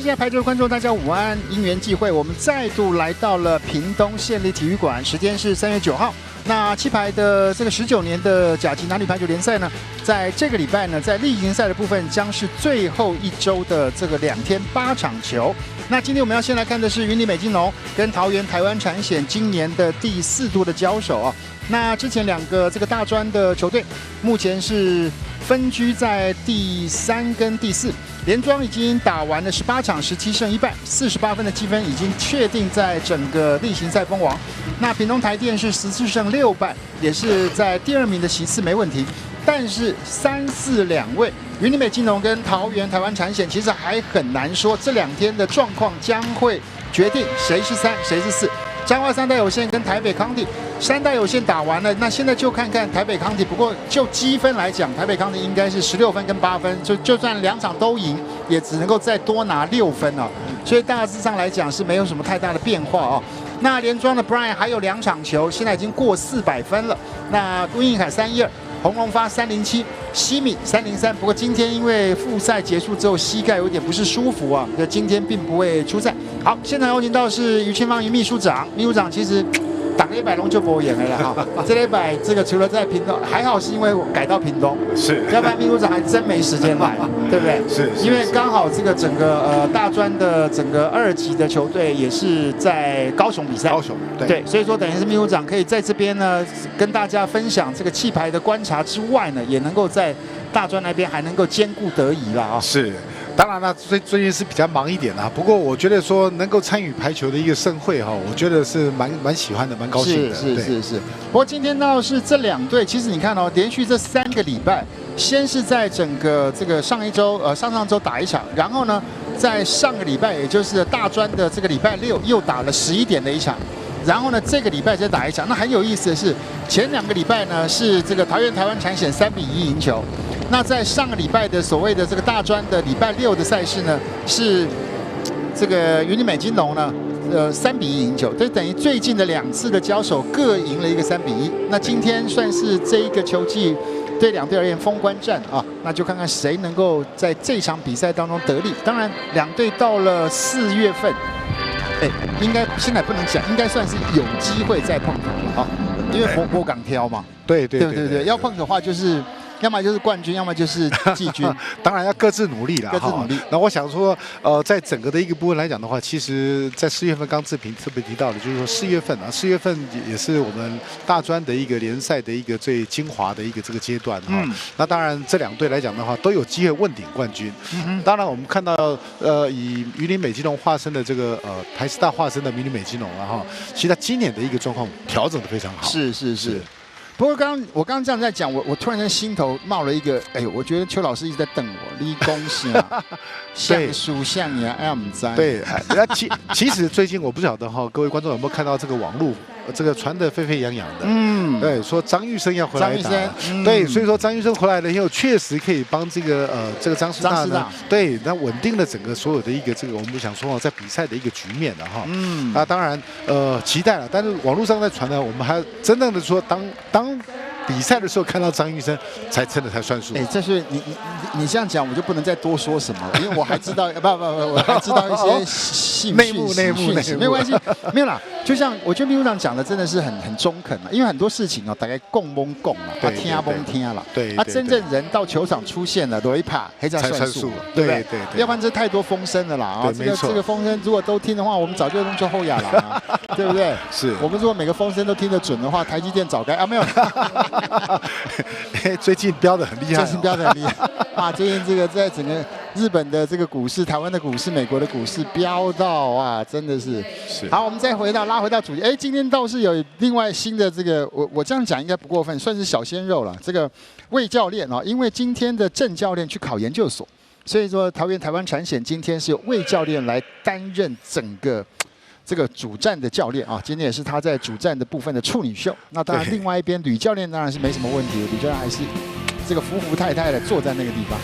各位排球观众，大家午安！因缘际会，我们再度来到了屏东县立体育馆，时间是3月9号。那气排的这个19年的甲级男女排球联赛呢，在这个礼拜呢，在例行赛的部分将是最后一周的这个2天8场球。那今天我们要先来看的是云林美金龙跟桃园台湾产险今年的第4度的交手啊。那之前2个这个大专的球队，目前是分居在第3跟第4。连庄已经打完了18场，17胜1败，48分的积分已经确定在整个例行赛封王。那屏东台电是14胜6败，也是在第2名的席次没问题。但是3、4两位，云林美金龙跟桃园台湾产险，其实还很难说这2天的状况将会决定谁是3，谁是4。彰化三大有限跟台北康体，三大有限打完了，那现在就看看台北康体。不过就积分来讲，台北康体应该是16分跟8分，就算2场都赢，也只能够再多拿6分哦。所以大致上来讲是没有什么太大的变化哦。那连庄的 Brian 还有2场球，现在已经过400分了。那温义凯312。洪荣发307，西米303。不过今天因为复赛结束之后膝盖有点不是舒服啊，所以今天并不会出赛。好，现场有请到是于千芳于秘书长，秘书长其实挡了100龙就不演了啦哈。这100这个除了在屏东，还好是因为我改到屏东，是，要不然秘书长还真没时间来，对不对？是，因为刚好这个整个大专的整个2级的球队也是在高雄比赛，高雄对，所以说等于是秘书长可以在这边呢跟大家分享这个气排的观察之外呢，也能够在大专那边还能够兼顾得宜啦啊。是。当然了，最近是比较忙一点啦。不过我觉得说能够参与排球的一个盛会哈，我觉得是蛮喜欢的，蛮高兴的。是。不过今天倒是这2队，其实你看哦，连续这3个礼拜，先是在整个这个上上周打1场，然后呢，在上个礼拜，也就是大专的这个礼拜6又打了11点的1场。然后呢，这个礼拜再打1场。那很有意思的是，前2个礼拜呢是这个桃园台湾产险3-1赢球。那在上个礼拜的所谓的这个大专的礼拜6的赛事呢，是这个云林美金龙呢，3-1赢球，这等于最近的2次的交手各赢了一个3-1。那今天算是这一个球季对2队而言封关战啊，那就看看谁能够在这场比赛当中得利。当然，2队到了4月份。应该现在不能讲，应该算是有机会再碰头啊，因为火港挑嘛，对，要碰的话就是要么就是冠军，要么就是季军，当然要各自努力啦，各自努力。那我想说，在整个的一个部分来讲的话，其实，在4月份刚志平特别提到的，就是说4月份啊，4月份也是我们大专的一个联赛的一个最精华的一个这个阶段哈。那当然这2队来讲的话，都有机会问鼎冠军。当然我们看到以云林美金龙化身的这个台师大化身的云林美金龙啊哈，其实他今年的一个状况调整得非常好。是。不过我刚刚这样在讲，我突然间心头冒了一个，我觉得邱老师一直在瞪我，立功性啊，像书像呀，M 在。对，那其实最近我不晓得哈，各位观众有没有看到这个网络这个传得沸沸扬扬的，对，说张玉生要回来打，对，所以说张玉生回来了以后，确实可以帮这个张师大呢，对，那稳定了整个所有的一个这个我们想说在比赛的一个局面了哈，那当然期待了，但是网络上在传呢，我们还真正的说当比赛的时候看到张玉生才真的才算数。这是你这样讲，我就不能再多说什么了，因为我还知道我还知道一些内幕，没有关系，没有啦。就像我觉得秘书长讲的真的是很中肯啊，因为很多事情哦，大概共蒙共了，听了，对，他真正人到球场出现了，罗一帕还才算数，对不对？要不然这太多风声了啦啊！这个风声如果都听的话，我们早就弄出后亚郎了，对不对？是我们如果每个风声都听得准的话，台积电早该没有。最近飙得很厉害，最近飙得很厉害啊！最近这个在整个日本的这个股市、台湾的股市、美国的股市飙到啊，真的是。好，我们再拉回到主题。今天倒是有另外新的这个，我这样讲应该不过分，算是小鲜肉了。这个魏教练啊，因为今天的郑教练去考研究所，所以说桃园台湾产险今天是由魏教练来担任整个这个主战的教练啊，今天也是他在主战的部分的处女秀。那当然，另外一边吕教练当然是没什么问题，吕教练还是这个服服太太的坐在那个地方。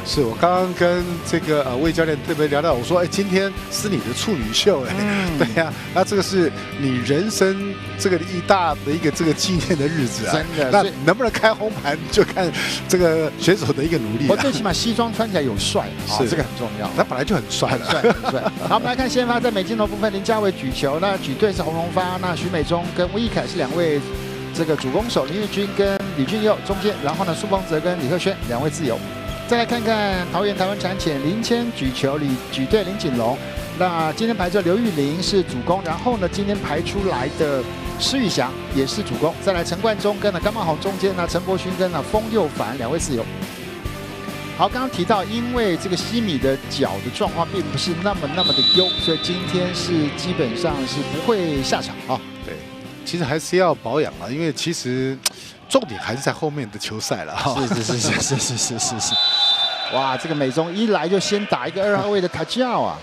是我刚刚跟这个魏教练特别聊到，我说，哎，今天是你的处女秀，哎，对呀，那这个是你人生这个一大的一个这个纪念的日子啊，真的，那能不能开红盘就看这个选手的一个努力。我最起码西装穿起来有帅，是这个很重要。他本来就很帅了，很帅。好，我们来看先发在美金头部分，林家伟举球，那举队是洪荣发，那许美忠跟魏一凯是2位这个主攻手，林玉君跟李俊佑中间，然后呢苏鹏泽跟李鹤轩2位自由。再来看看桃园台湾产险林谦举球，举队林锦龙。那今天排出刘玉玲是主攻，然后呢今天排出来的施玉祥也是主攻。再来陈冠中跟甘茂宏中间，那陈柏勋跟封佑凡2位自由。好，刚刚提到，因为这个西米的脚的状况并不是那么的优，所以今天是基本上是不会下场啊。对，其实还是要保养了，因为其实重点还是在后面的球赛了。是。哇，这个美中一来就先打一个2号位的塔教啊。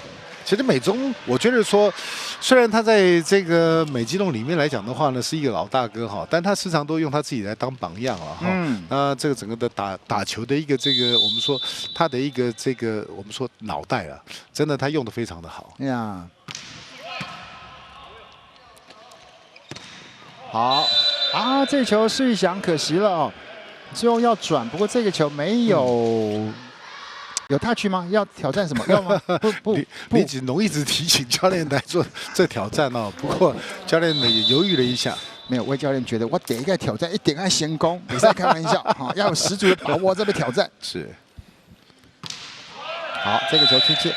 其实美中，我觉得说，虽然他在这个美基隆里面来讲的话呢，是一个老大哥哈，但他时常都用他自己来当榜样了哈。那这个整个的打球的一个这个，我们说他的一个这个，我们说脑袋啊，真的他用的非常的好。呀，好啊，这球施玉祥可惜了哦，最后要转，不过这个球没有。有 touch 吗？要挑战什么？要吗？不，李子农一直提醒教练来做这挑战哦。不过教练呢也犹豫了一下，没有。魏教练觉得我点一个挑战，一点爱先攻，你在开玩笑哈，要有十足的把握这边挑战。是。好，这个球出界。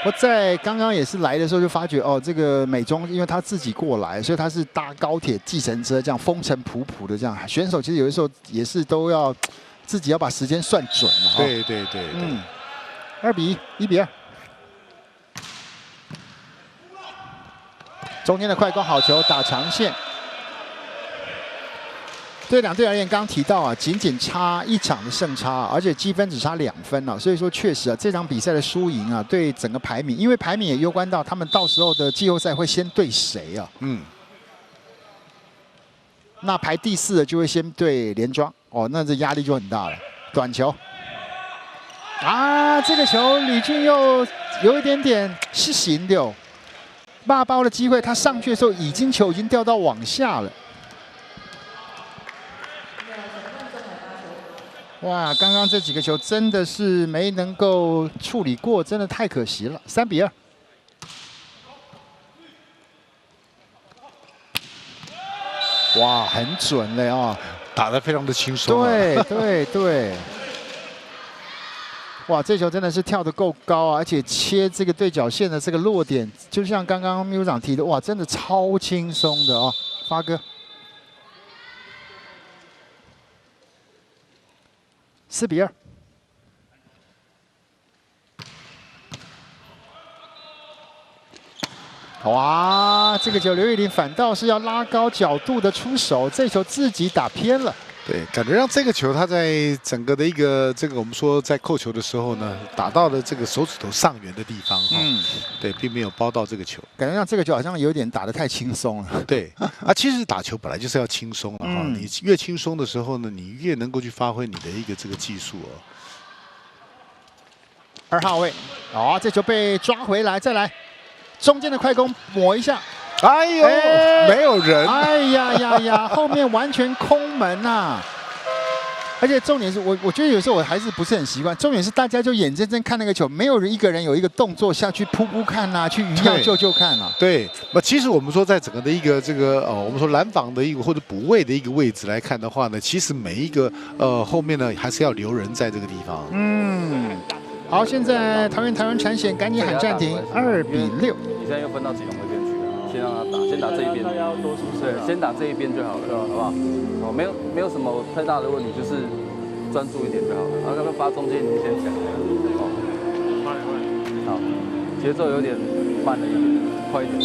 我在刚刚也是来的时候就发觉哦，这个美中因为他自己过来，所以他是搭高铁、计程车这样风尘仆仆的这样。选手其实有的时候也是都要。自己要把时间算准了。对。2比1，1比2。中间的快攻好球打长线。对两队而言，刚刚提到啊，仅差1场的胜差，而且积分只差2分啊，所以说确实啊，这场比赛的输赢啊，对整个排名，因为排名也攸关到他们到时候的季后赛会先对谁啊？那排第4的就会先对连庄。哦，那这压力就很大了。短球，啊，这个球李俊佑有一点点是行的哦，骂包的机会，他上去的时候球已经掉到网下了。哇，刚刚这几个球真的是没能够处理过，真的太可惜了。3比2。哇，很准嘞哦。打得非常的轻松。对。哇，这球真的是跳得够高啊，而且切这个对角线的这个落点，就像刚刚秘书长提的，哇，真的超轻松的哦，发哥。4比2。哇，这个球刘玉玲反倒是要拉高角度的出手，这球自己打偏了。对，感觉让这个球他在整个的一个这个我们说在扣球的时候呢，打到了这个手指头上缘的地方哈，对，并没有包到这个球，感觉让这个球好像有点打得太轻松了。对，其实打球本来就是要轻松了哈，你越轻松的时候呢，你越能够去发挥你的一个这个技术哦。2号位，哦，这球被抓回来，再来，中间的快攻抹一下。哎呦，没有人！哎呀，后面完全空门呐！而且重点是我觉得有时候我还是不是很习惯。重点是大家就眼睁睁看那个球，没有一个人有一个动作下去扑看啊，去鱼要救看啊。对，那其实我们说在整个的一个这个我们说拦防的一个或者补位的一个位置来看的话呢，其实每一个后面呢还是要留人在这个地方。好，现在桃园产险赶紧喊暂停，2比6。你现在又分到几龙那边去了？先让他打，先打这一边。对，先打这一边就好了，好不好？哦，没有什么太大的问题，就是专注一点就好了。然后刚刚发中间，你先讲。好，节奏有点慢了一点，快一点。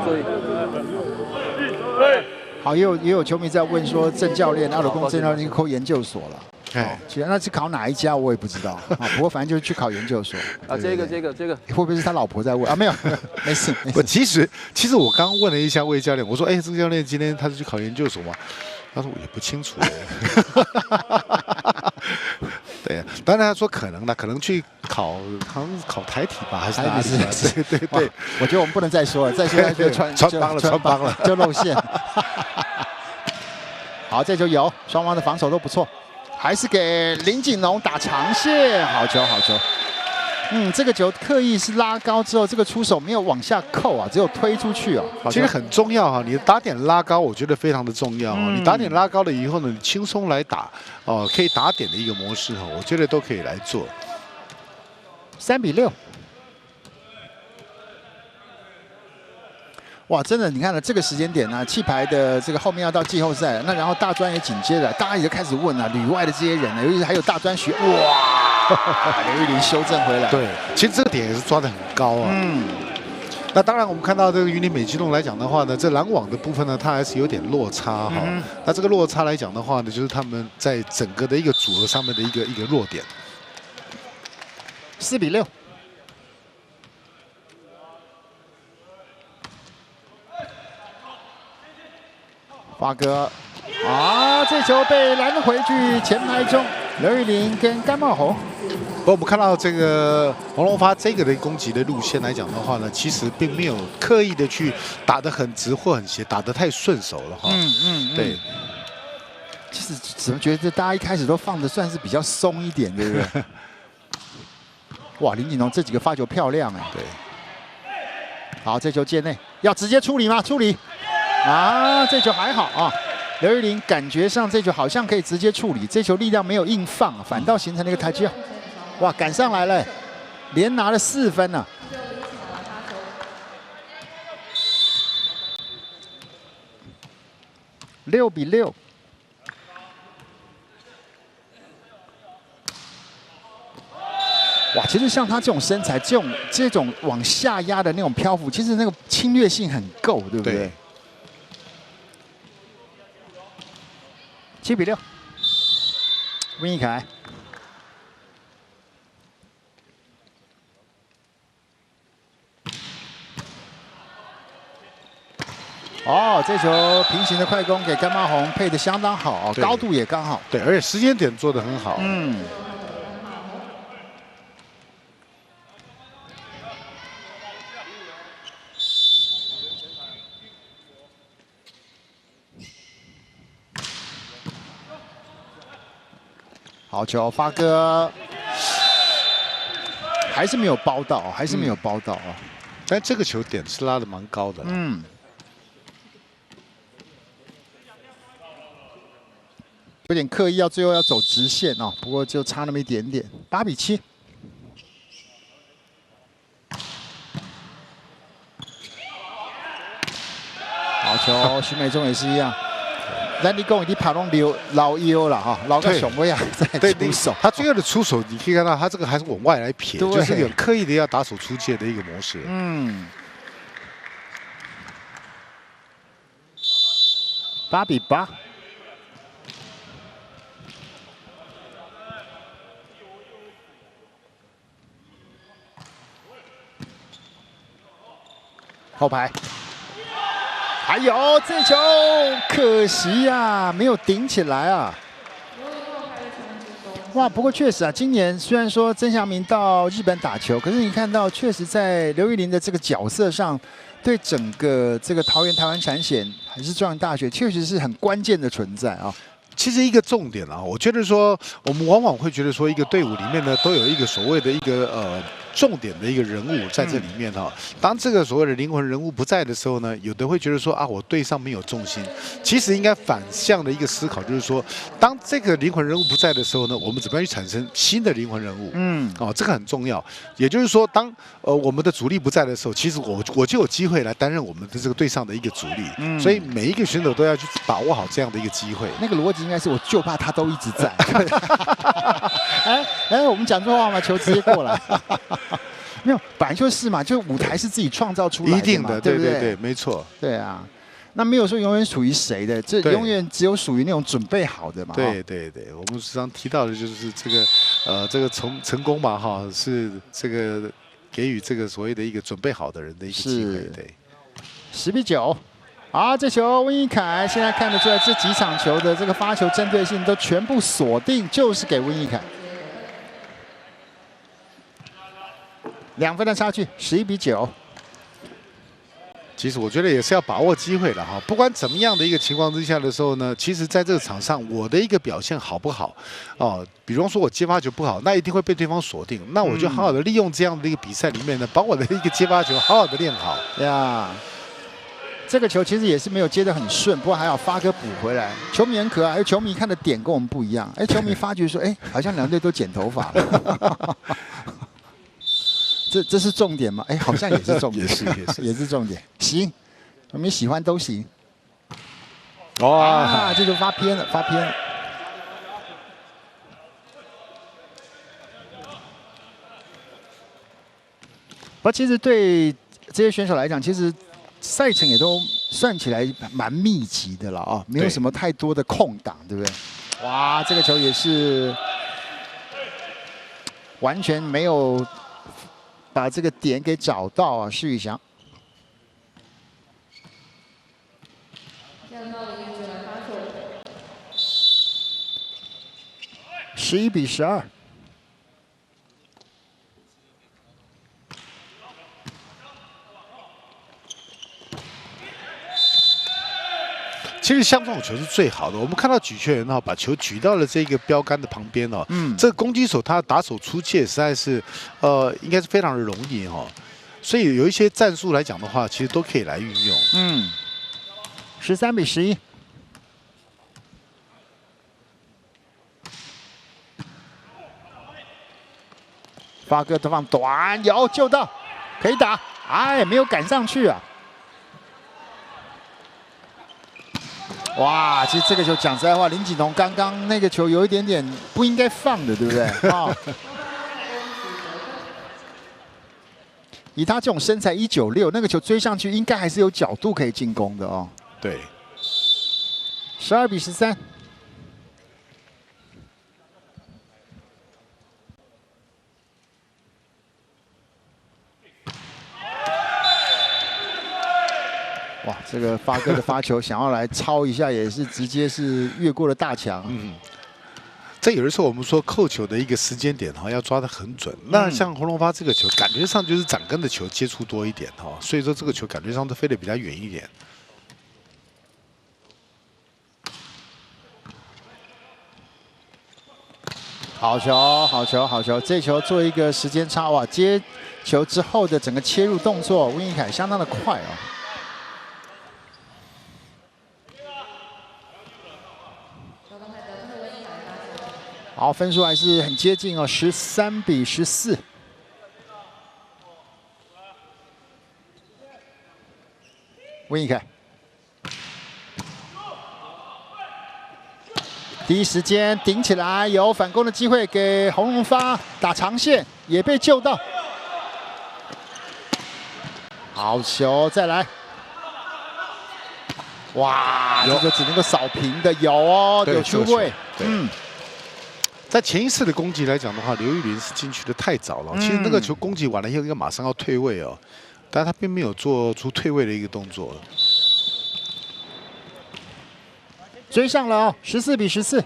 注意。好，也有球迷在问说，郑教练奥鲁公郑教练扣研究所了。其实那是考哪一家我也不知道啊，不过反正就是去考研究所啊。这个会不会是他老婆在问啊？没有，没事。其实我刚刚问了一下魏教练，我说，这个教练今天他是去考研究所吗？他说我也不清楚。对，当然他说可能的，可能去考，好像考台体吧，还是哪里？对对对，我觉得我们不能再说了，再说下去穿帮了，就露馅。好，这球有，双方的防守都不错，还是给林锦龙打长线，好球好球。这个球刻意是拉高之后，这个出手没有往下扣啊，只有推出去啊。其实很重要哈，你的打点拉高，我觉得非常的重要。你打点拉高了以后呢，你轻松来打哦，可以打点的一个模式哈，我觉得都可以来做。3-6。哇，真的，你看了这个时间点呢，气排的这个后面要到季后赛了，那然后大专也紧接着，大家也就开始问啊，旅外的这些人呢，尤其是还有大专学，哇！刘玉玲修正回来，对，其实这个点也是抓得很高啊。那当然，我们看到这个云林美基动来讲的话呢，这拦网的部分呢，它还是有点落差哈。那这个落差来讲的话呢，就是他们在整个的一个组合上面的一个弱点。4-6。华哥，这球被拦回去前排中，刘玉玲跟甘茂红。不过我们看到这个黄龙发这个的攻击的路线来讲的话呢，其实并没有刻意的去打得很直或很斜，打得太顺手了哈。对。其实怎么觉得大家一开始都放的算是比较松一点，对不对？哇，林锦龙这几个发球漂亮哎。对。好，这球界内要直接处理吗？处理。这球还好啊。刘玉玲感觉上这球好像可以直接处理，这球力量没有硬放，反倒形成了一个台阶。哇，赶上来了，连拿了4分呢。6-6。哇，其实像他这种身材，这种往下压的那种漂浮，其实那个侵略性很够，对不对？对7-6，温义凯。这球平行的快攻给甘茂红配的相当好，高度也刚好。对，而且时间点做得很好。好球，发哥还是没有包到，但这个球点是拉得蛮高的。有点刻意最后要走直线哦，不过就差那么一点点。8-7。好球，徐美中也是一样。咱你讲，你跑拢老腰了哈，老个熊威啊，在出手。他最后的出手，你可以看到他这个还是往外来撇，就是有刻意的要打手出界的一个模式。8-8。后排。还有这球，可惜呀，没有顶起来啊！哇，不过确实啊，今年虽然说曾祥铭到日本打球，可是你看到确实在刘玉玲的这个角色上，对整个这个桃园台湾产险还是中央大学，确实是很关键的存在啊。其实一个重点啊，我觉得说，我们往往会觉得说，一个队伍里面呢，都有一个所谓的一个重点的一个人物在这里面哈。当这个所谓的灵魂人物不在的时候呢，有的会觉得说啊，我队上没有重心。其实应该反向的一个思考，就是说，当这个灵魂人物不在的时候呢，我们怎么样去产生新的灵魂人物？这个很重要。也就是说，当我们的主力不在的时候，其实我就有机会来担任我们的这个队上的一个主力。所以每一个选手都要去把握好这样的一个机会。那个逻辑应该是，我就怕他都一直在。我们讲错话嘛，球直接过来。没有，本来就是嘛，就舞台是自己创造出来的嘛，一定的，对不对，没错。对啊，那没有说永远属于谁的，这永远只有属于那种准备好的嘛。对，我们时常提到的就是这个这个成功嘛哈，是这个给予这个所谓的一个准备好的人的一个机会。对10-9。好，这球温一凯现在看得出来，这几场球的这个发球针对性都全部锁定，就是给温一凯。2分的差距，11比9。其实我觉得也是要把握机会了哈，不管怎么样的一个情况之下的时候呢，其实在这个场上我的一个表现好不好，哦，比方说我接发球不好，那一定会被对方锁定，那我就好好的利用这样的一个比赛里面呢，把我的一个接发球好好的练好呀。这个球其实也是没有接得很顺，不过还好发哥补回来。球迷很可爱，球迷看的点跟我们不一样。球迷发觉说，好像2队都剪头发了。这是重点吗？好像也是重点，也是重点。行，我们喜欢都行。哇，这就发偏了，发偏了。不过其实对这些选手来讲，其实赛程也都算起来蛮密集的了啊，没有什么太多的空档，对不对？哇，这个球也是完全没有把这个点给找到啊，施宇翔。11比12。其实像这种球是最好的。我们看到举球员把球举到了这个标杆的旁边哦，这个攻击手他打手出界实在是，应该是非常的容易哦。所以有一些战术来讲的话，其实都可以来运用。13比11。发哥投放短，有救到，可以打，没有赶上去啊。哇，其实这个球讲实在话，林锦彤刚刚那个球有一点点不应该放的，对不对？以他这种身材196，那个球追上去应该还是有角度可以进攻的哦。对，12比13。哇，这个发哥的发球想要来抄一下，也是直接是越过了大墙。这有的时候我们说扣球的一个时间点要抓得很准。那像洪龙发这个球，感觉上就是掌根的球接触多一点所以说这个球感觉上都飞得比较远一点。好球，好球，好球！这球做一个时间差，哇！接球之后的整个切入动作，温一凯相当的快哦。好，分数还是很接近哦，13比14。温一凯，第一时间顶起来，有反攻的机会给洪龙发，打长线也被救到。好球，再来！哇，这个只能够扫平的，有哦，有出位，在前一次的攻击来讲的话，刘玉麟是进去的太早了。其实那个球攻击完了以后，应该马上要退位哦，但他并没有做出退位的一个动作。追上了哦，14比14。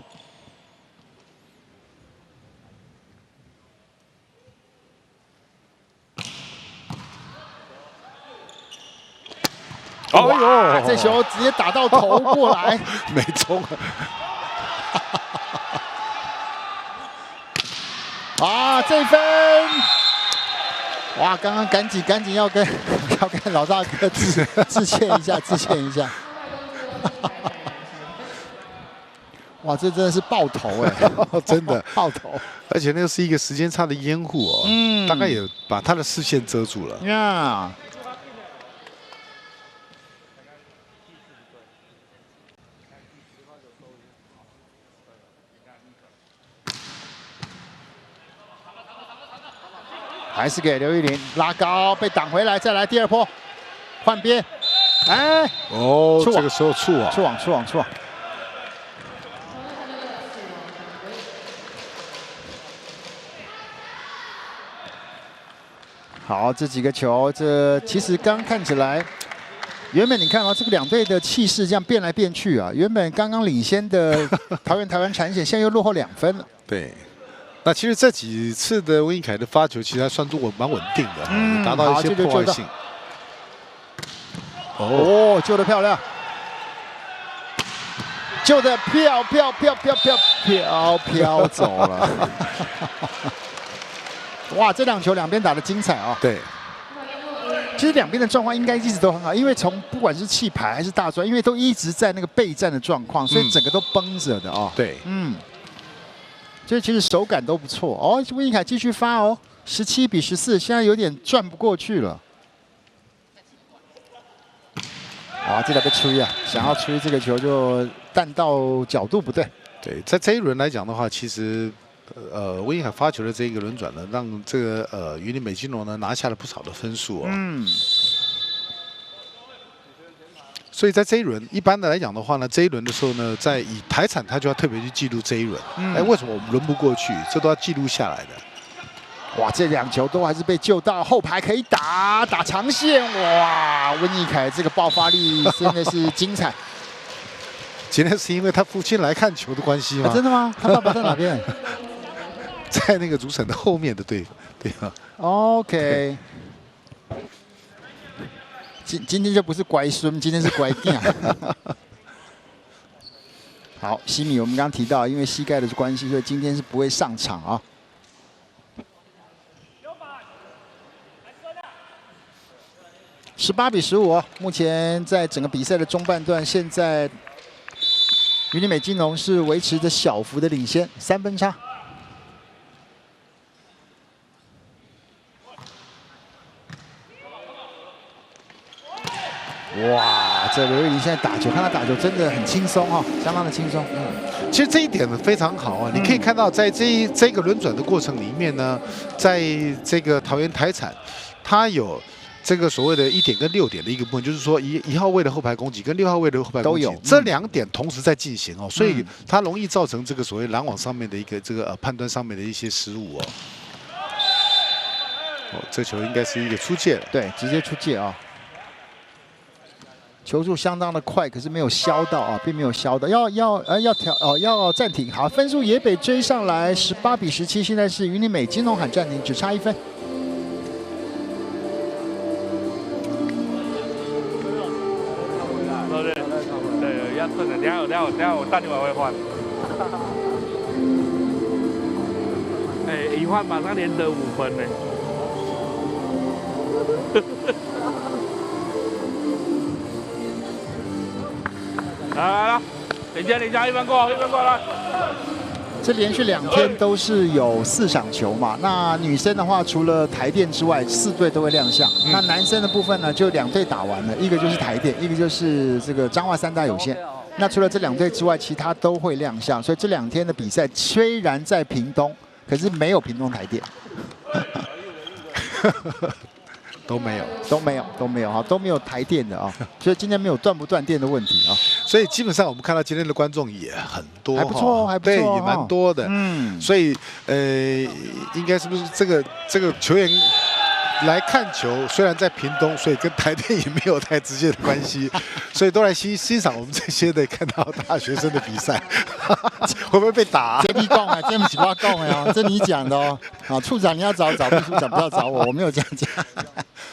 哇，这球直接打到头过来，没中。啊，这分！哇，刚刚赶紧要跟老大哥致歉一下，致歉一下。哇，这真的是爆头真的爆头，而且那个是一个时间差的掩护哦，大概也把他的视线遮住了。呀。还是给刘玉麟拉高，被挡回来，再来第二波，换边，哦，这个时候触网，触网。好，这几个球，这其实刚看起来原本你看到这个两队的气势这样变来变去啊，原本刚刚领先的桃园台湾产险，现在又落后2分了。对，那其实这几次的温义凯的发球，其实还算是蛮稳定的，达到一些破坏性。哦，救得漂亮，救得飘走了。哇，这2球两边打得精彩啊！对。 其实两边的状况应该一直都很好，因为从不管是气排还是大专，因为都一直在那个备战的状况，所以整个都绷着的哦。对，所以其实手感都不错哦。温义凯继续发哦，17比14，现在有点转不过去了。哇，这个被吹啊！想要吹这个球就弹道角度不对。对，在这一轮来讲的话，其实。 温义凯发球的这一个轮转呢，让这个云林美金龙呢拿下了不少的分数哦。所以在这一轮，一般的来讲的话呢，这一轮的时候呢，在以台产他就要特别去记录这一轮。为什么我们轮不过去？这都要记录下来的。哇，这2球都还是被救到，后排可以打长线。哇，温义凯这个爆发力真的是精彩。今天是因为他父亲来看球的关系吗？真的吗？他爸爸在哪边？在那个主审的后面的对吧 ？OK， 今天就不是乖孙，今天是乖弟。好，西米，我们刚刚提到，因为膝盖的关系，所以今天是不会上场啊。18比15，目前在整个比赛的中半段，现在云林美金龙是维持着小幅的领先，3分差。 哇，这刘玉玲现在打球，看他打球真的很轻松哦，相当的轻松。其实这一点呢非常好啊，你可以看到在这个轮转的过程里面呢，在这个桃园台产，它有这个所谓的1点跟6点的一个部分，就是说一号位的后排攻击跟6号位的后排攻击都有，这2点同时在进行哦，所以它容易造成这个所谓拦网上面的一个这个判断上面的一些失误哦。这球应该是一个出界了，对，直接出界啊。 球速相当的快，可是没有削到啊，并没有削到，要暂停。好，分数也被追上来，18比17，现在是云林美金龙喊暂停，只差1分。对，要趁着，等下我打电话会换。一换马上连得5分呢。来，领先1分过来。这连续2天都是有4场球嘛。那女生的话，除了台电之外，4队都会亮相。那男生的部分呢，就2队打完了，一个就是台电，一个就是这个彰化3大有限。那除了这2队之外，其他都会亮相。所以这2天的比赛虽然在屏东，可是没有屏东台电。都没有哈，都没有台电的啊，所以今天没有断不断电的问题啊。所以基本上我们看到今天的观众也很多，还不错，还不错，对，也蛮多的。所以应该是不是这个球员来看球，虽然在屏东，所以跟台电也没有太直接的关系，所以都来欣赏我们这些的看到大学生的比赛，会不会被打？这你讲啊，这不是我讲的哦，这你讲的哦。啊，处长你要找秘书长，不要找我，我没有这样讲。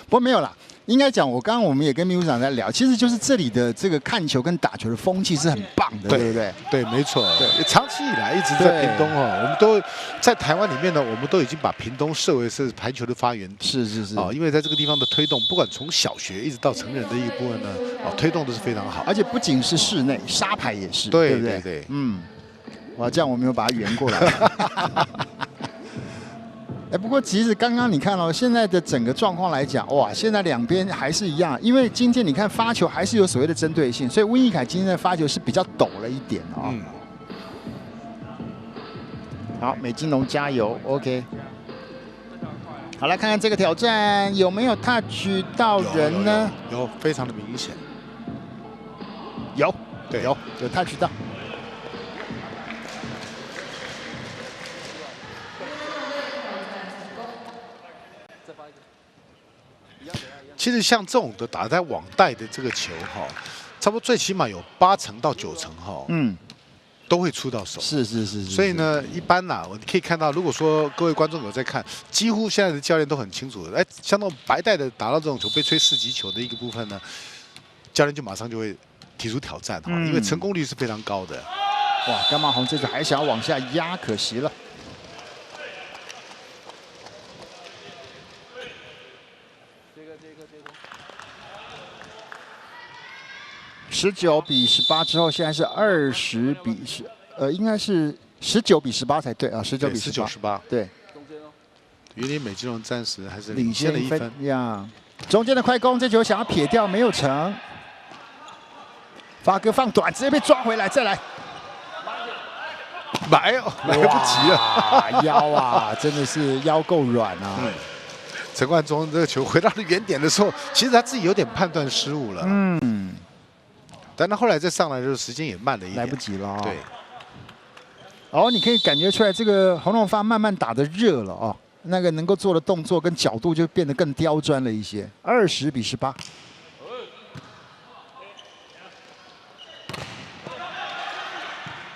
不过没有啦，应该讲，我们也跟秘书长在聊，其实就是这里的这个看球跟打球的风气是很棒的，对不对？对，没错。对，长期以来一直在屏东哦，我们都在台湾里面呢，我们都已经把屏东设为是排球的发源地。是啊，因为在这个地方的推动，不管从小学一直到成人的一个部分呢，推动的是非常好。而且不仅是室内，沙排也是，对不对？对，哇，这样我没有把它圆过来。不过其实刚刚你看哦，现在的整个状况来讲，哇，现在2边还是一样，因为今天你看发球还是有所谓的针对性，所以温义凯今天的发球是比较陡了一点哦。好，美金龙加油 ，OK。好，来看看这个挑战有没有 touch 到人呢？有，非常的明显。有 touch 到。其实像这种的打在网袋的这个球哈，差不多最起码有80%到90%哈，都会出到手。是。所以呢，一般呐，我可以看到，如果说各位观众有在看，几乎现在的教练都很清楚的，像那种白带的打到这种球被吹4级球的一个部分呢，教练就马上就会提出挑战哈，因为成功率是非常高的。哇，甘马红这球还想要往下压，可惜了。19比18之后，现在是20比10，应该是19比18才对啊，19比18。对。云林美金龙暂时还是领先了1分呀。中间的快攻，这球想要撇掉没有成。发哥放短，直接被抓回来，再来。来不及了，腰啊，真的是腰够软啊。陈冠中这个球回到了原点的时候，其实他自己有点判断失误了。但他后来再上来的时候，时间也慢了一点，来不及了。对。哦，你可以感觉出来，这个洪龙发慢慢打得热了哦，那个能够做的动作跟角度就变得更刁钻了一些。20比18。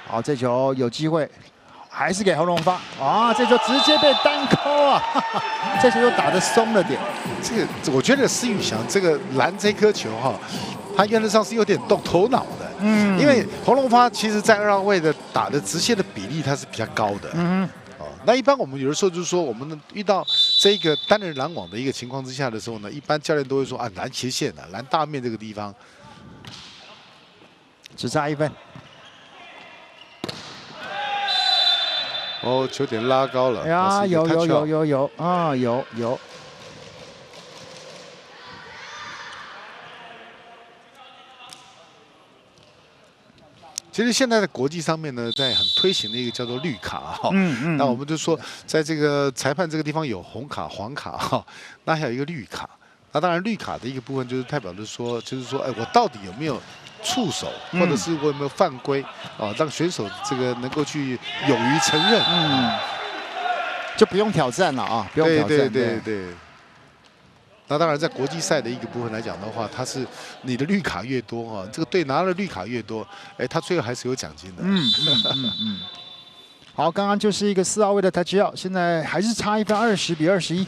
好，这球有机会，还是给洪龙发啊！这球直接被单扣啊！这球又打得松了点。这个我觉得施宇翔这个拦这颗球哈，他原则上是有点动头脑的。因为洪龙发其实在2号位的打的直线的比例它是比较高的。那一般我们有的时候就是说，我们遇到这个单人拦网的一个情况之下的时候呢，一般教练都会说啊，拦斜线啊，拦大面这个地方，只差1分。哦，球点拉高了。呀，有啊，有。其实现在的国际上面呢，在很推行的一个叫做绿卡哈。那我们就说，在这个裁判这个地方有红卡、黄卡哈，那还有一个绿卡。那当然，绿卡的一个部分就是代表着说，哎，我到底有没有触手，或者是我有没有犯规啊？让选手这个能够去勇于承认。就不用挑战了啊，不用挑战。对。那当然，在国际赛的一个部分来讲的话，它是你的绿卡越多啊，这个队拿了绿卡越多，哎，他最后还是有奖金的。好，刚刚就是一个4号位的塔吉奥，现在还是差1分，20比21。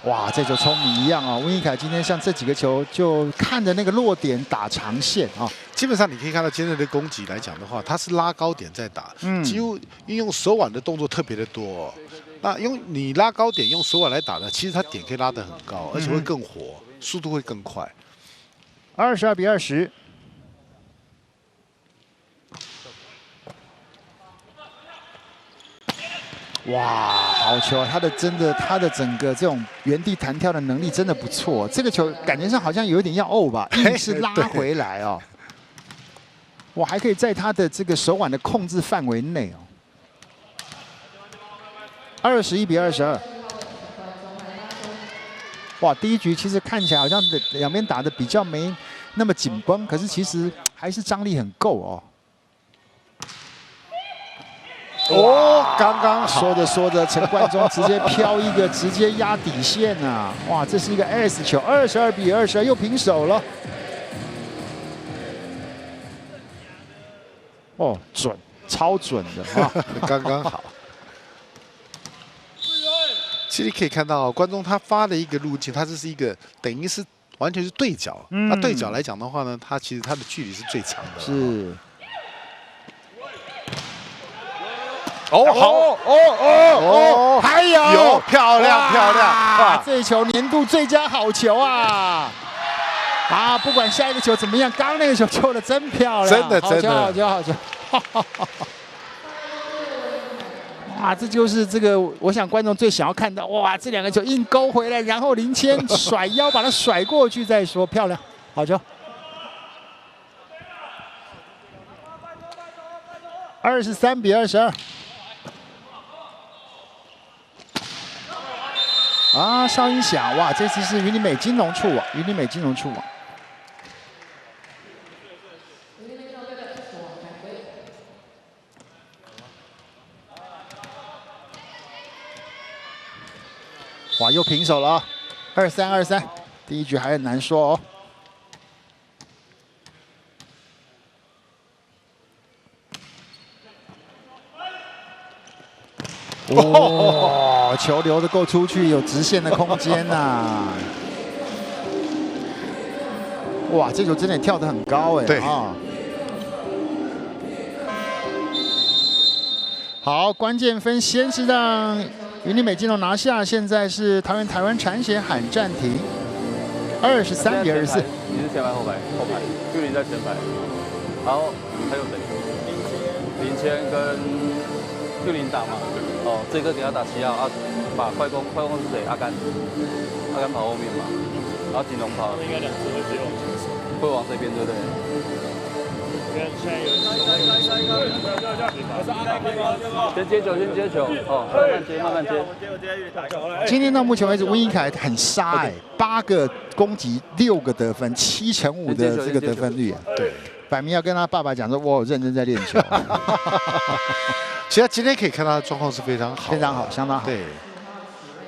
哇，这球聪明一样啊！温义凯今天像这几个球，就看着那个落点打长线啊。基本上你可以看到今天的攻击来讲的话，他是拉高点在打，几乎运用手腕的动作特别的多。那用你拉高点用手腕来打呢，其实它点可以拉得很高，而且会更活，速度会更快。22比20。哇，好球！他的整个这种原地弹跳的能力真的不错。这个球感觉上好像有一点要吧，硬是拉回来哦。哇，还可以在他的这个手腕的控制范围内哦。21比22。哇，第一局其实看起来好像两边打的比较没那么紧绷，可是其实还是张力很够哦。刚刚说着，陈冠中直接飘一个，直接压底线啊！哇，这是一个 S 球，22比22，又平手了。哦，准，超准的啊！刚刚好。其实可以看到，观众他发的一个路径，他这是一个等于是完全是对角。那对角来讲的话呢，它其实它的距离是最长的。是。还有漂亮！哇，这一球年度最佳好球啊！啊，不管下一个球怎么样，刚刚那个球球的真漂亮，真的，好球！哇，这就是这个，我想观众最想要看到，哇，这两个球硬勾回来，然后林谦甩腰把它甩过去再说，漂亮，好球。23比22。啊，哨音响，哇，这次是云林美金龙触网，云林美金龙触网。哇，又平手了，23-23，第一局还很难说哦。哦，球流得够出去，有直线的空间呐。哇，这球真的跳得很高哎！对啊。好，关键分先是让云林美金龙拿下，现在是桃园台湾产险喊暂停，23-24。你是前排后排？后排，就你在前排。然后还有谁？林谦跟就林打嘛。哦，这个等下打7号啊，把快攻是谁？阿甘跑后面嘛，然后锦龙跑。应该2次会直接往前走。会往这边对不对？现在有先接球哦，慢慢接。今天到目前为止，温英凯很杀哎，8个攻击6个得分，7/5的这个得分率啊。对，摆明要跟他爸爸讲说，我认真在练球。其实今天可以看到他的状况是非常好，非常好，相当好。对，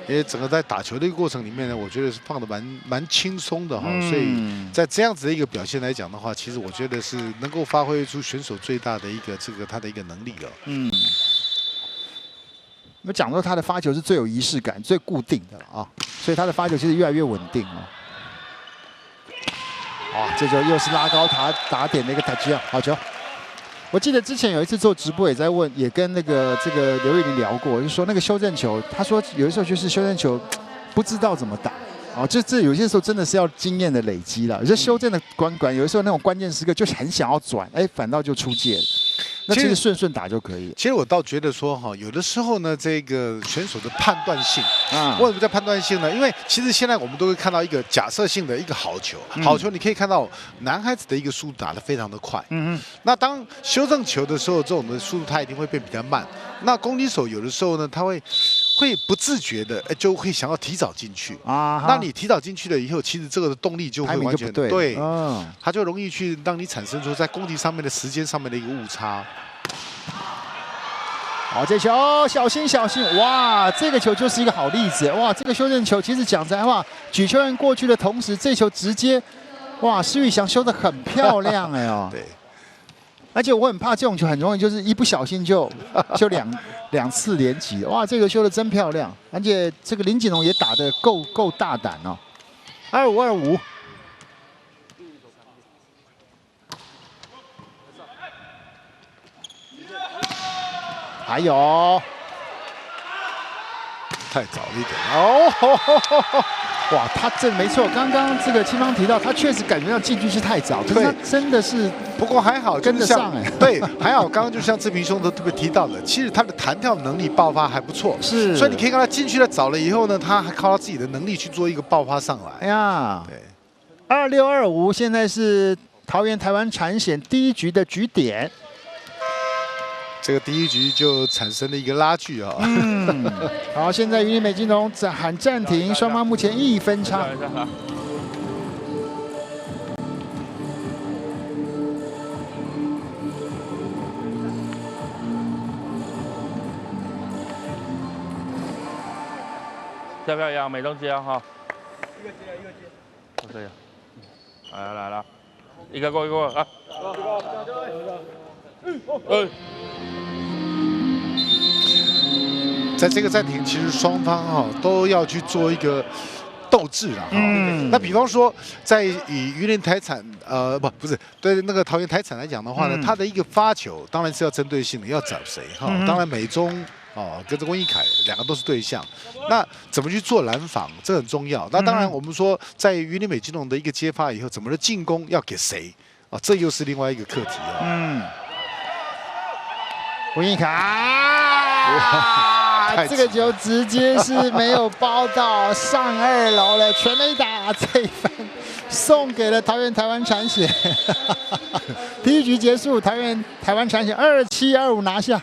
因为整个在打球的一个过程里面呢，我觉得是放的蛮轻松的哈，所以在这样子的一个表现来讲的话，其实我觉得是能够发挥出选手最大的一个他的一个能力了。我讲到他的发球是最有仪式感、最固定的了啊，所以他的发球其实越来越稳定哦。哇，这球又是拉高打点的一个打击啊，好球！我记得之前有一次做直播也在问，也跟这个刘玉玲聊过，就说那个修正球，他说有的时候就是修正球不知道怎么打。哦，这有些时候真的是要经验的累积了。有些修正的管，有的时候那种关键时刻就是很想要转，哎，反倒就出界了。那其实顺打就可以。其实我倒觉得说哈，有的时候呢，这个选手的判断性为什么叫判断性呢？因为其实现在我们都会看到一个假设性的一个好球，好球你可以看到男孩子的一个速度打得非常的快。那当修正球的时候，这种的速度它一定会变比较慢。那攻击手有的时候呢，他会不自觉的就会想要提早进去啊。那你提早进去了以后，其实这个的动力就会完全对，它就容易去让你产生出在攻击上面的时间上面的一个误差。好，这球小心！哇，这个球就是一个好例子。哇，这个修正球其实讲真话，举球员过去的同时，这球直接，哇，施宇翔修得很漂亮哎哦。对。而且我很怕这种球很容易就是一不小心就两次连击。哇，这个修得真漂亮，而且这个林锦龙也打得够大胆哦。25-25。还有，太早了一点哦！哇，他这没错，刚刚这个青芳提到，他确实感觉到进去是太早，可是他真的是，不过还好跟得上哎。对，还好，刚刚就像志平兄都特别提到的，其实他的弹跳能力爆发还不错，是，所以你可以看他进去了早了以后呢，他还靠他自己的能力去做一个爆发上来。哎呀，对，26-25，现在是桃园台湾产险第一局的局点。这个第一局就产生了一个拉锯啊！好，现在云林美金龙喊暂停，双方目前1分差。要不要养美东接啊？哈，一个接。可以。来了，一个过啊！在这个暂停，其实双方都要去做一个斗志了那比方说，在以云林台产不是对那个桃园台产来讲的话呢，他的一个发球当然是要针对性的，要找谁当然美中跟这温一凯两个都是对象，那怎么去做拦防，这很重要。那当然我们说，在云林美金龙的一个接发以后，怎么的进攻要给谁这又是另外一个课题温一凯，这个球直接是没有包到上2楼了，全垒打，这一分送给了桃园台湾产险。第一局结束，桃园台湾产险27-25拿下。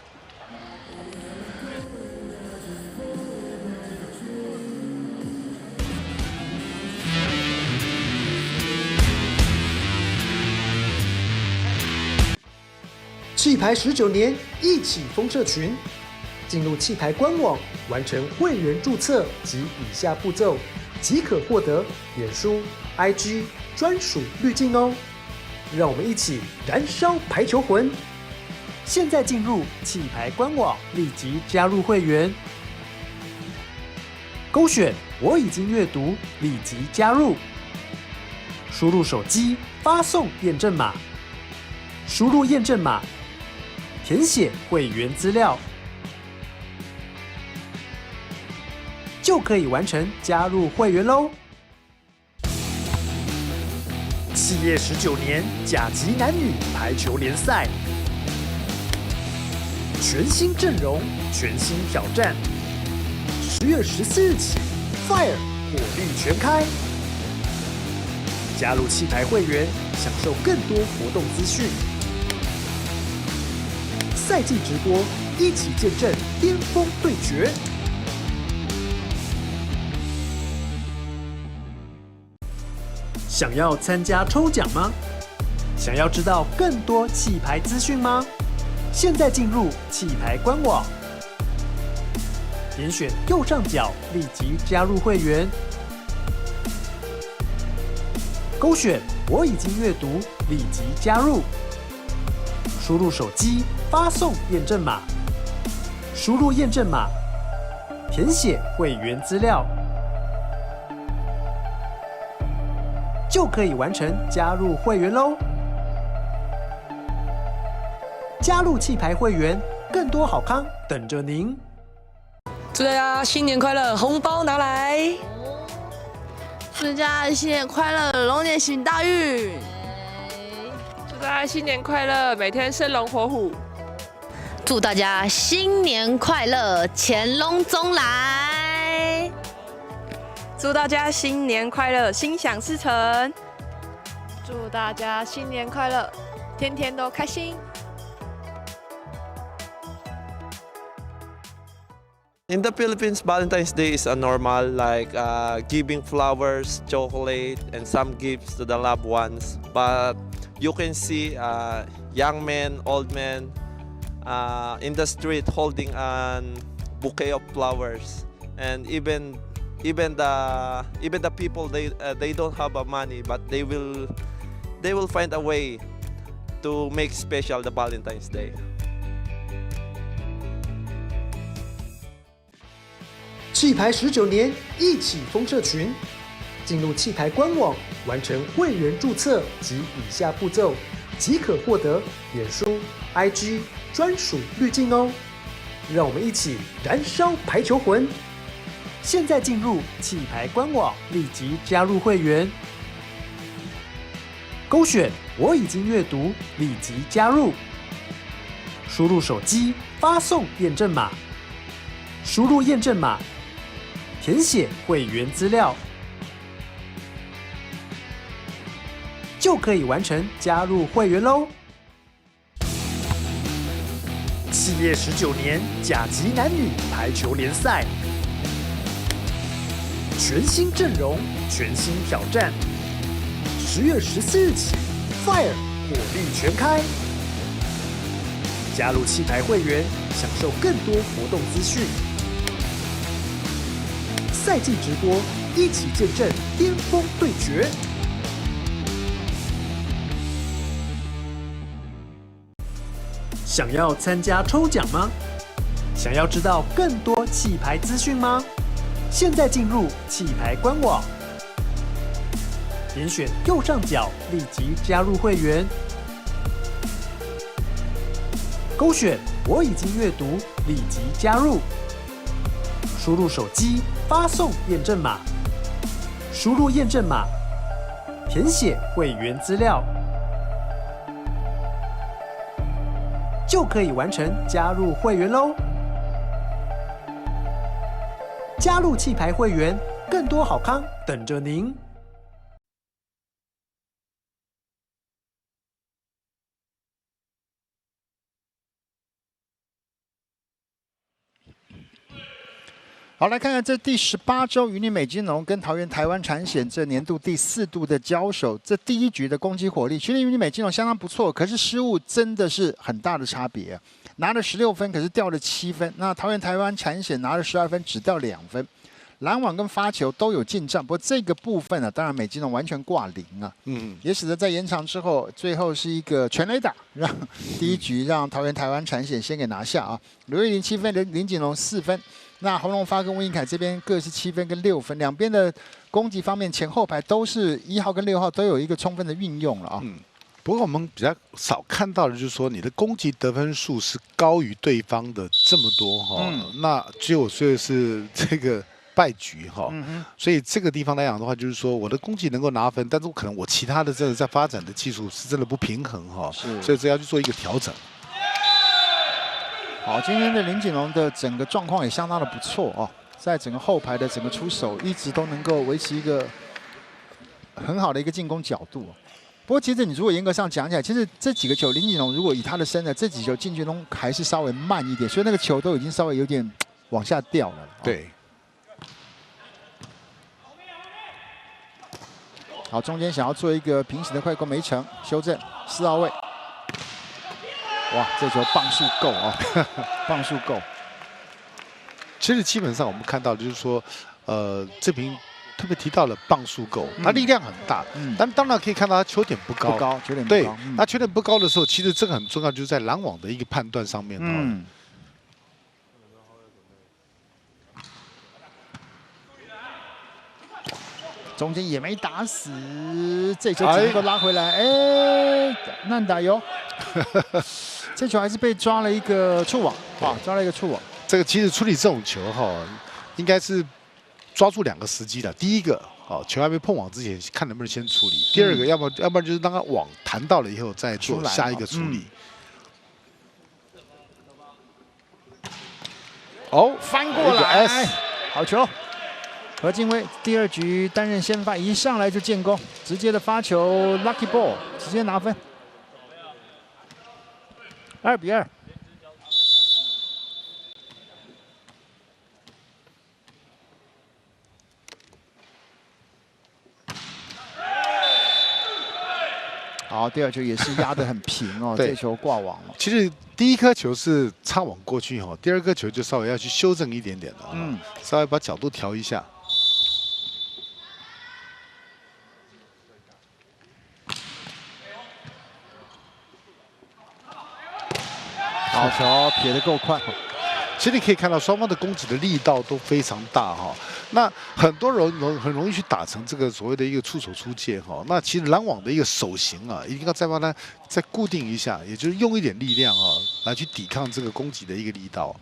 气牌19年，一起疯社群。进入气牌官网，完成会员注册及以下步骤，即可获得脸书、IG 专属滤镜哦。让我们一起燃烧排球魂！现在进入气牌官网，立即加入会员。勾选我已经阅读，立即加入。输入手机发送验证码，输入验证码，填写会员资料，就可以完成加入会员喽。企业19年甲级男女排球联赛，全新阵容，全新挑战。10月14日起 ，Fire 火力全开。加入气牌会员，享受更多活动资讯。赛季直播，一起见证巅峰对决。想要参加抽奖吗？想要知道更多气牌资讯吗？现在进入气牌官网，点选右上角立即加入会员，勾选我已经阅读，立即加入。输入手机发送验证码，输入验证码，填写会员资料，就可以完成加入会员喽！加入气牌会员，更多好康等着您！祝大家新年快乐，红包拿来！祝大家新年快乐，龙年行大运！祝大家新年快乐，每天生龙活虎！祝大家新年快乐，潜龙中来！祝大家新年快乐，心想事成！祝大家新年快乐，天天都开心！ In the Philippines, Valentine's Day is a normal, like giving flowers, chocolate, and some gifts to the loved ones. But you can see young men, old men in the street holding a bouquet of flowers, and even the people they don't have money, but they will find a way to make special the Valentine's Day. 气牌19年，一起封社群，进入气牌官网，完成会员注册及以下步骤，即可获得脸书、IG 专属滤镜哦。让我们一起燃烧排球魂！现在进入气牌官网，立即加入会员。勾选我已经阅读，立即加入。输入手机发送验证码，输入验证码。 填写会员资料，就可以完成加入会员喽！企业19年甲级男女排球联赛，全新阵容，全新挑战。10月14日起 ，Fire 火力全开！加入气牌会员，享受更多活动资讯。 赛季直播，一起见证巅峰对决。想要参加抽奖吗？想要知道更多气牌资讯吗？现在进入气牌官网，点选右上角立即加入会员，勾选我已经阅读，立即加入。 输入手机发送验证码，输入验证码，填写会员资料，就可以完成加入会员喽！加入气牌会员，更多好康等着您！好，来看看这第18周云林美金龙跟桃园台湾产险这年度第4度的交手，这第一局的攻击火力，其实云林美金龙相当不错，可是失误真的是很大的差别，拿了16分，可是掉了7分。那桃园台湾产险拿了12分，只掉2分。拦网跟发球都有进账，不过这个部分呢，当然美金龙完全挂0啊，也使得在延长之后，最后是一个全垒打，让第一局让桃园台湾产险先给拿下啊。刘玉玲7分，林锦龙4分。那洪龙发跟温英凯这边各是7分跟6分，两边的攻击方面前后排都是1号跟6号都有一个充分的运用了啊。不过我们比较少看到的就是说，你的攻击得分数是高于对方的这么多哈，那只有所以是这个。败局哈，所以这个地方来讲的话，就是说我的攻击能够拿分，但是可能我其他的真的在发展的技术是真的不平衡哈，所以这要去做一个调整。好，今天的林锦龙的整个状况也相当的不错哦，在整个后排的整个出手一直都能够维持一个很好的一个进攻角度。不过其实你如果严格上讲起来，其实这几个球林锦龙如果以他的身材，这几球进去都还是稍微慢一点，所以那个球都已经稍微有点往下掉了。对。好，中间想要做一个平行的快攻没成，修正4号位。哇，这球磅数够哦，磅数够。其实基本上我们看到就是说，这瓶特别提到了磅数够，他力量很大，但当然可以看到他球点不高，球点不高。对，他球点不高的时候，其实这个很重要，就是在拦网的一个判断上面。中间也没打死，这球只能够拉回来。哎，难打哟！这球还是被抓了一个触网啊，抓了一个触网。这个其实处理这种球哈，应该是抓住2个时机的。第一个，球还没碰网之前，看能不能先处理；第二个，要不然就是当他网弹到了以后，再做下一个处理。哦，翻过来，好球！何敬威第2局担任先发，一上来就建功，直接的发球 ，lucky ball， 直接拿分，2比2。好，第2球也是压得很平哦，这球挂网了。其实第一颗球是插网过去哈，第2颗球就稍微要去修正一点点了，稍微把角度调一下。好球，撇得够快。其实你可以看到双方的攻击的力道都非常大哈。那很多人很容易去打成这个所谓的一个出手出界哈。那其实拦网的一个手型啊，一定要再把它再固定一下，也就是用一点力量啊，来去抵抗这个攻击的一个力道。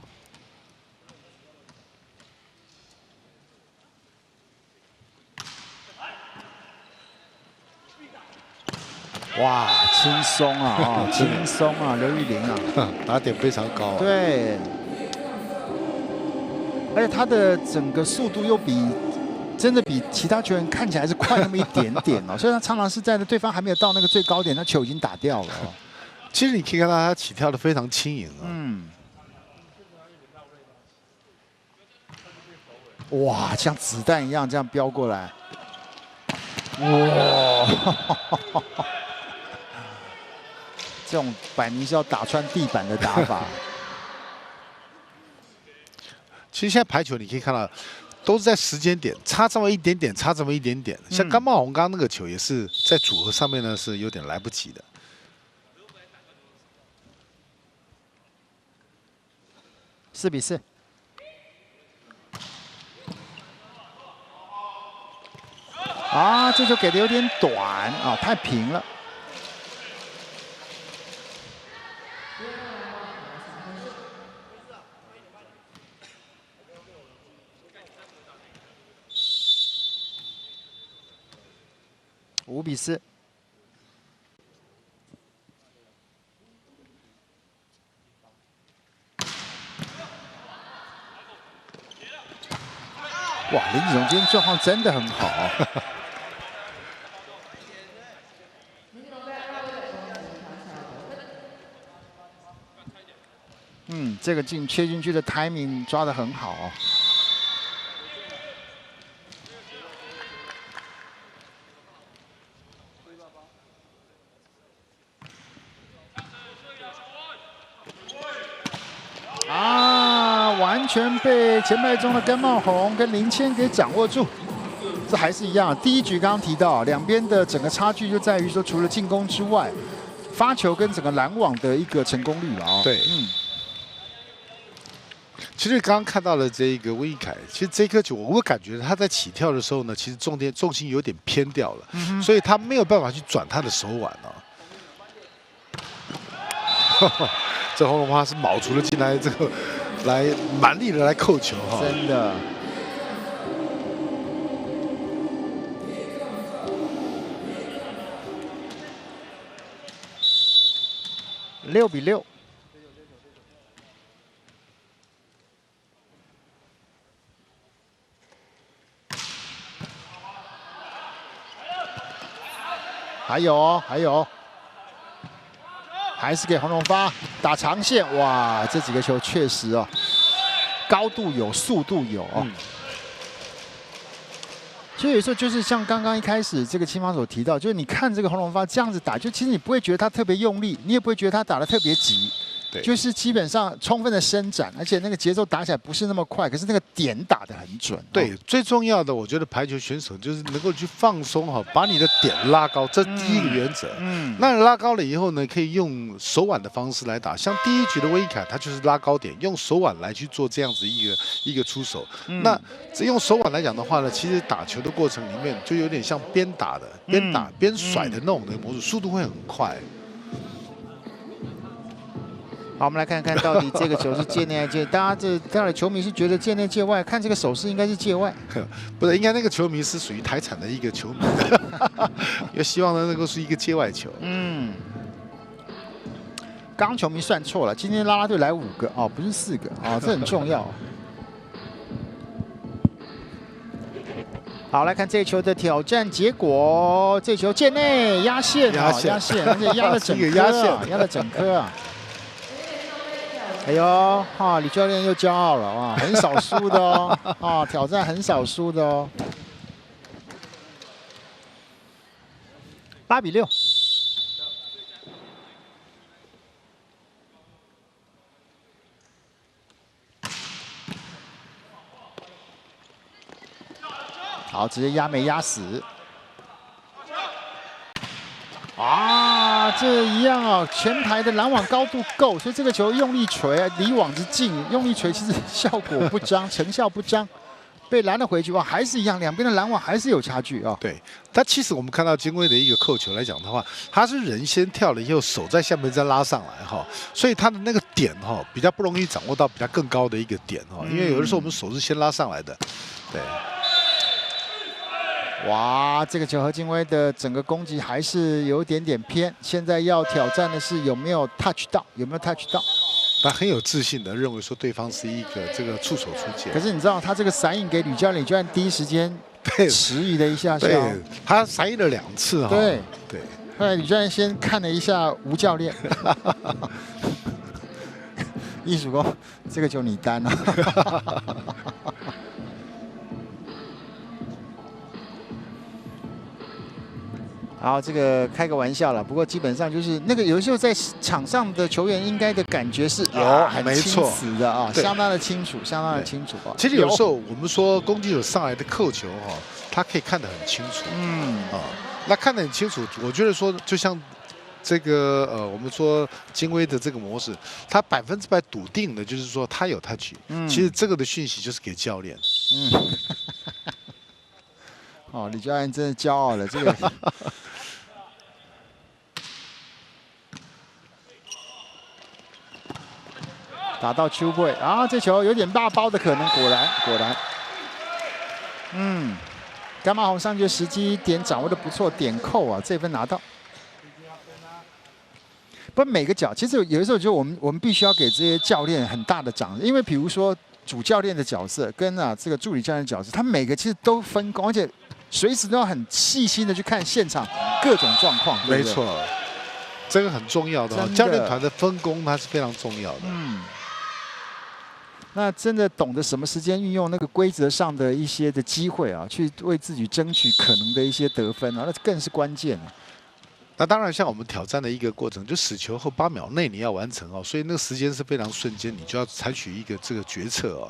哇，轻松啊！轻松啊，刘玉玲啊，打点非常高。对，而且他的整个速度又真的比其他球员看起来是快那么一点点哦，所以他常常是在对方还没有到那个最高点，他球已经打掉了哦。其实你可以看到他起跳的非常轻盈啊。哇，像子弹一样这样飙过来，哇！这种摆明是要打穿地板的打法。其实现在排球你可以看到，都是在时间点差这么一点点，差这么一点点。像甘茂宏刚刚那个球也是在组合上面呢是有点来不及的。4比4。啊，这球给的有点短啊，太平了。5比4。哇，林子荣今天状况真的很好。这个切进去的 timing 抓得很好哦。全被前排中的甘茂宏跟林谦给掌握住。这还是一样，第一局刚刚提到，两边的整个差距就在于说，除了进攻之外，发球跟整个拦网的一个成功率了啊。对，其实刚刚看到了这一个温义凯，其实这颗球我感觉他在起跳的时候呢，其实重心有点偏掉了，所以他没有办法去转他的手腕哦。这洪荣发是卯足了劲来来蛮力的来扣球哈，真的。6比6。还有哦，还有。 还是给洪荣发打长线，哇，这几个球确实哦，高度有，速度有哦。所以有时候就是像刚刚一开始这个青方所提到，就是你看这个洪荣发这样子打，就其实你不会觉得他特别用力，你也不会觉得他打得特别急。 就是基本上充分的伸展，而且那个节奏打起来不是那么快，可是那个点打得很准。对，最重要的我觉得排球选手就是能够去放松哈，把你的点拉高，这第一个原则。那拉高了以后呢，可以用手腕的方式来打，像第一局的威凯，他就是拉高点，用手腕来去做这样子一个出手。那这用手腕来讲的话呢，其实打球的过程里面就有点像边打的、边打边甩的那种的模式，速度会很快。 好，我们来看看到底这个球是界内还是界？大家这到底球迷是觉得界内界外？看这个手势应该是界外，不是？应该那个球迷是属于台产的一个球迷，也希望呢能够是一个界外球。刚球迷算错了，今天啦啦队来5个哦，不是4个哦，这很重要。好，来看这一球的挑战结果，这球界内压线，压线，而且压了整颗啊，压了整颗啊。 哎呦，哈，李教练又骄傲了啊，很少输的哦，啊，挑战很少输的哦。8比6。好，直接压没压死。 啊，这一样啊，前排的拦网高度够，所以这个球用力锤，离网之近，用力锤其实效果不彰，成效不彰，被拦了回去。哇，还是一样，两边的拦网还是有差距啊。对，但其实我们看到金威的一个扣球来讲的话，他是人先跳了以后，手在下面再拉上来哈，所以他的那个点哈比较不容易掌握到比较更高的一个点哈，因为有的时候我们手是先拉上来的，对。 哇，这个球何敬威的整个攻击还是有一点点偏。现在要挑战的是有没有 touch 到，有没有 touch 到？他很有自信的认为说对方是一个这个触手出界。可是你知道他这个闪影给吕教练，居然第一时间迟疑了一下，对，他闪应了2次哈。对对。后来吕教练先看了一下吴教练，艺术工，这个球你担啊。好，这个开个玩笑了。不过基本上就是那个有时候在场上的球员应该的感觉是很清楚的啊，相当的清楚，相当的清楚啊。其实有时候我们说攻击手上来的扣球哈，他可以看得很清楚。那看得很清楚，我觉得说就像这个我们说金威的这个模式，他100%笃定的就是说他有 touch。其实这个的讯息就是给教练。哦，李教练真的骄傲了，这个。打到丘贝啊，这球有点大包的可能，果然，甘茂宏上去时机点掌握的不错，点扣啊，这分拿到。不，每个角其实有的时候就我们必须要给这些教练很大的掌声，因为比如说主教练的角色跟这个助理教练的角色，他们每个其实都分工，而且随时都要很细心的去看现场各种状况。没错，这个很重要的，教练团的分工它是非常重要的。那真的懂得什么时间运用那个规则上的一些的机会啊，去为自己争取可能的一些得分啊，那更是关键了。那当然，像我们挑战的一个过程，就死球后8秒内你要完成哦，所以那个时间是非常瞬间，你就要采取一个这个决策哦。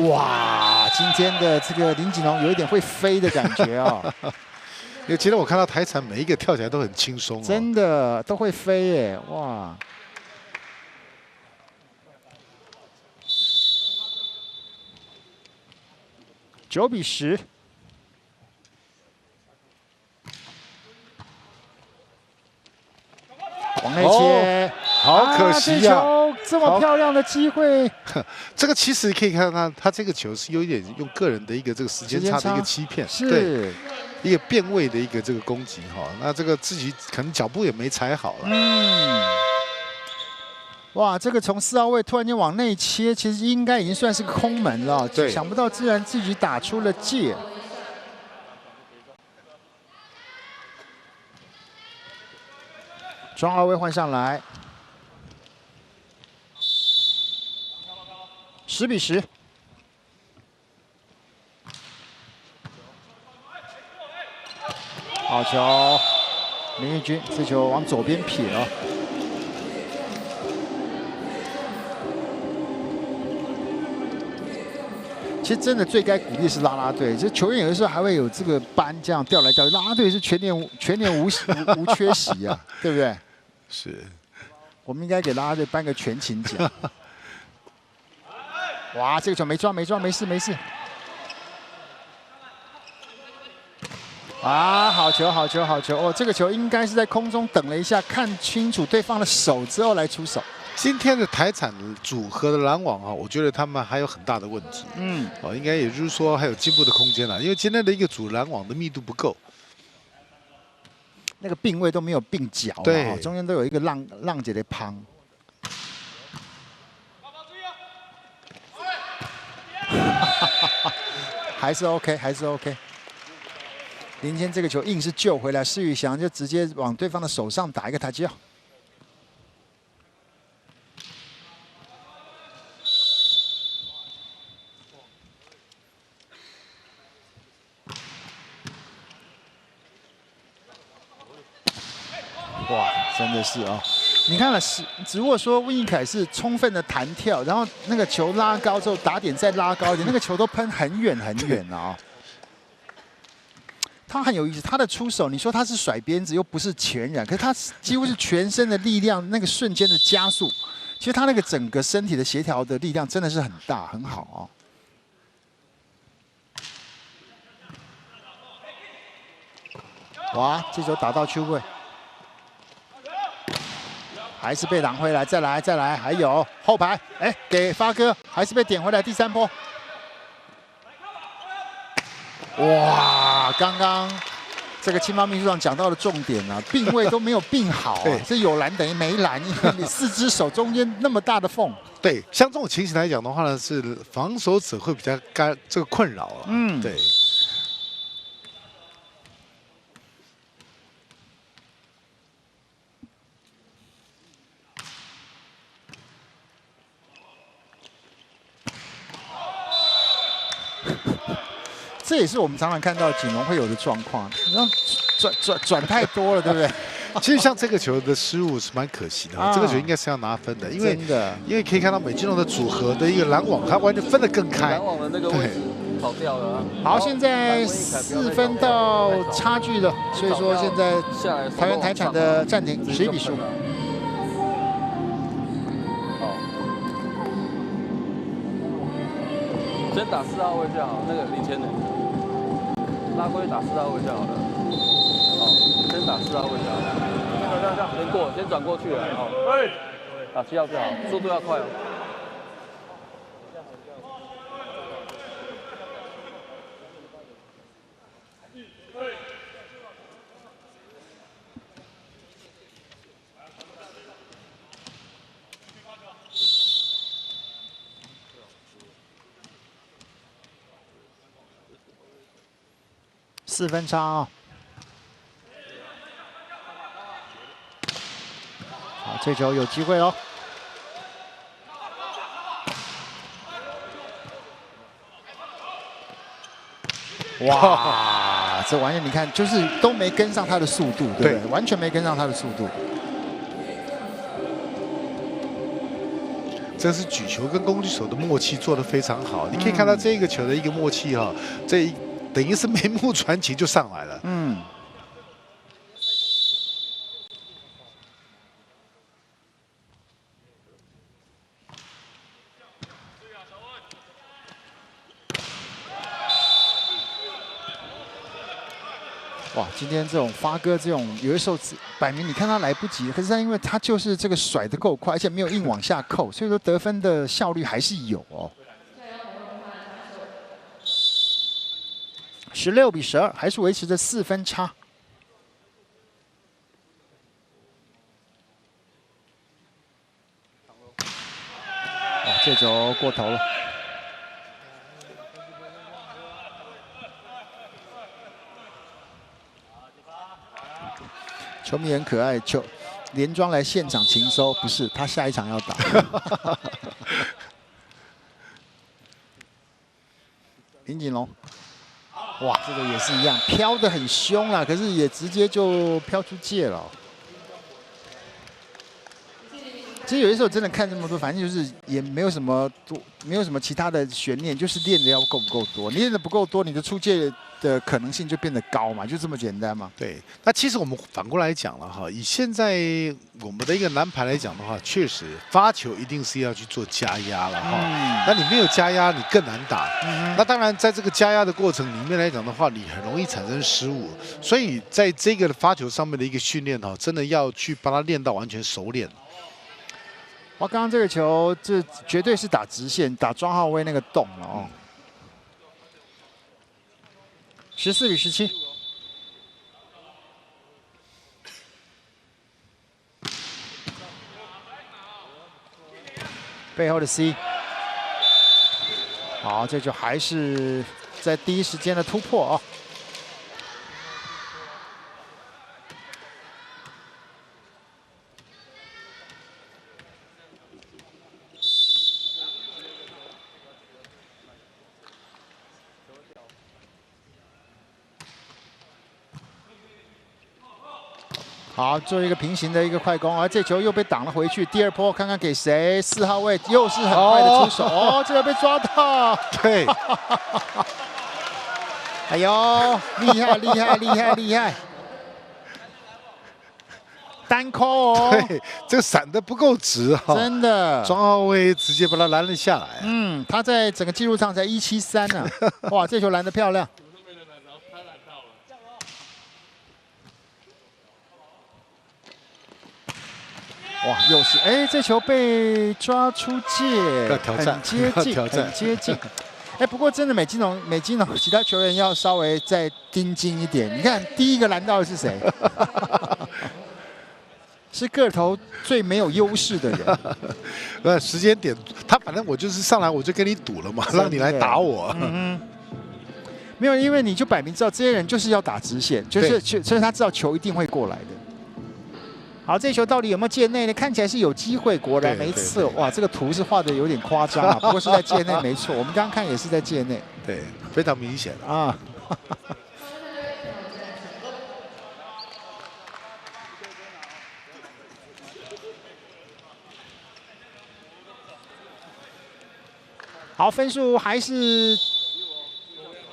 哇，今天的这个林锦龙有一点会飞的感觉哦。因为今天我看到台场每一个跳起来都很轻松、哦，真的都会飞耶！哇。 9比10，往内切，好可惜呀、这么漂亮的机会。这个其实可以看到他这个球是有一点用个人的一个这个时间差的一个欺骗，对，一个变位的一个这个攻击哈。那这个自己可能脚步也没踩好了。哇，这个从4号位突然间往内切，其实应该已经算是个空门了。对，想不到自然自己打出了界。中2位换上来，10比10。好球，林玉君这球往左边撇了。 其实真的最该鼓励是啦啦队，这球员有的时候还会有这个班这样调来调去，啦啦队是全年无缺席啊，对不对？是，我们应该给啦啦队颁个全勤奖。哇，这个球没抓，没事。啊，好球哦！这个球应该是在空中等了一下，看清楚对方的手之后来出手。 今天的台产组合的拦网啊，我觉得他们还有很大的问题。应该也就是说还有进步的空间了，因为今天的一个主拦网的密度不够，那个并位都没有并脚，对，中间都有一个浪姐的旁。还是 OK。林谦这个球硬是救回来，施宇翔就直接往对方的手上打一个台阶。 哇，真的是哦！你看了，如果说温义凯是充分的弹跳，然后那个球拉高之后打点再拉高一点，那个球都喷很远了啊、哦！他很有意思，他的出手，你说他是甩鞭子又不是全然，可是他几乎是全身的力量，那个瞬间的加速，其实他那个整个身体的协调的力量真的是很大，很好哦。 哇，这球打到区位。 还是被挡回来，再来，还有后排，哎，给发哥，还是被点回来，第3波。哇，刚刚这个青帮秘书长讲到的重点啊，并位都没有并好、啊，这有拦等于没拦，因为你4只手中间那么大的缝。对，像这种情形来讲的话呢，是防守者会比较这个困扰啊。对。 这也是我们常常看到锦龙会有的状况，然后转太多了，对不对？其实像这个球的失误是蛮可惜的，这个球应该是要拿分的，因为可以看到美津浓的组合的一个拦网，它完全分得更开。拦网的那个位置跑掉了。好，现在4分到差距了，所以说现在台湾台产的暂停11比15。先打4号位就好，那个林谦的。 拉过去打4号位就好了。哦，先打4号位就好了。先过，先转过去了。哦，打7号就好，速度要快哦。4分差啊！好，这球有机会哦。哇，这完全你看，就是都没跟上他的速度，对不对？完全没跟上他的速度。这是举球跟攻击手的默契做得非常好，你可以看到这个球的一个默契哈，这等于是眉目传情就上来了。哇，今天这种发哥这种，有的时候摆明你看他来不及，可是他因为他就是这个甩得够快，而且没有硬往下扣，所以说得分的效率还是有哦。16比12，还是维持着4分差。哇，这球过头了。球迷很可爱，连庄来现场情收，不是他下一场要打。林锦龙，哇，这个也是一样，飘得很凶啦，可是也直接就飘出界了。其实有的时候真的看这么多，反正就是也没有什么没有什么其他的悬念，就是练的要够不够多。你练的不够多，你的出界的可能性就变得高嘛，就这么简单嘛。对，那其实我们反过来讲了哈，以现在我们的一个男排来讲的话，确实发球一定是要去做加压了哈。那你没有加压，你更难打。那当然，在这个加压的过程里面来讲的话，你很容易产生失误。所以在这个发球上面的一个训练哈，真的要去把它练到完全熟练。哇，刚刚这个球，这绝对是打直线，打庄浩威那个洞了哦。14比17。背后的 C。好，这就还是在第一时间的突破哦。好，做一个平行的一个快攻，而这球又被挡了回去。第二波看看给谁？4号位又是很快的出手，哦，这个被抓到。对，哎呦，厉害厉害厉害厉害！单扣哦，对，这个闪得不够直哈，真的。庄浩威直接把他拦了下来。他在整个记录上才173呢。哇，这球拦得漂亮。哇，又是这球被抓出界，很接近，很接近。不过真的美金龙其他球员要稍微再盯紧一点。你看第一个拦到的是谁？是个头最没有优势的人。时间点，他反正我就是上来我就跟你赌了嘛，让你来打我。没有，因为你就摆明知道这些人就是要打直线，所以他知道球一定会过来的。好，这球到底有没有界内呢？看起来是有机会，果然没刺。哇，这个图是画的有点夸张啊，不过是在界内没错。我们刚刚看也是在界内，对，非常明显啊。好，分数还是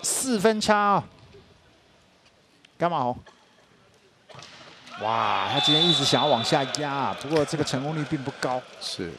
4分差哦。干嘛红？哇，他今天一直想要往下压，不过这个成功率并不高。是。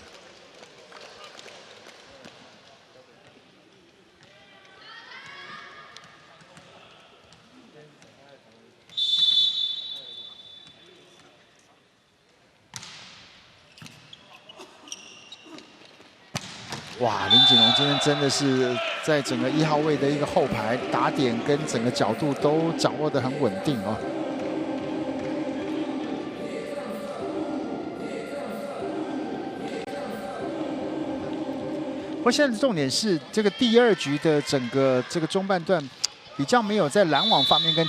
哇，林锦龙今天真的是在整个1号位的一个后排打点跟整个角度都掌握得很稳定哦。不过现在的重点是这个第2局的整个这个中半段比较没有在拦网方面跟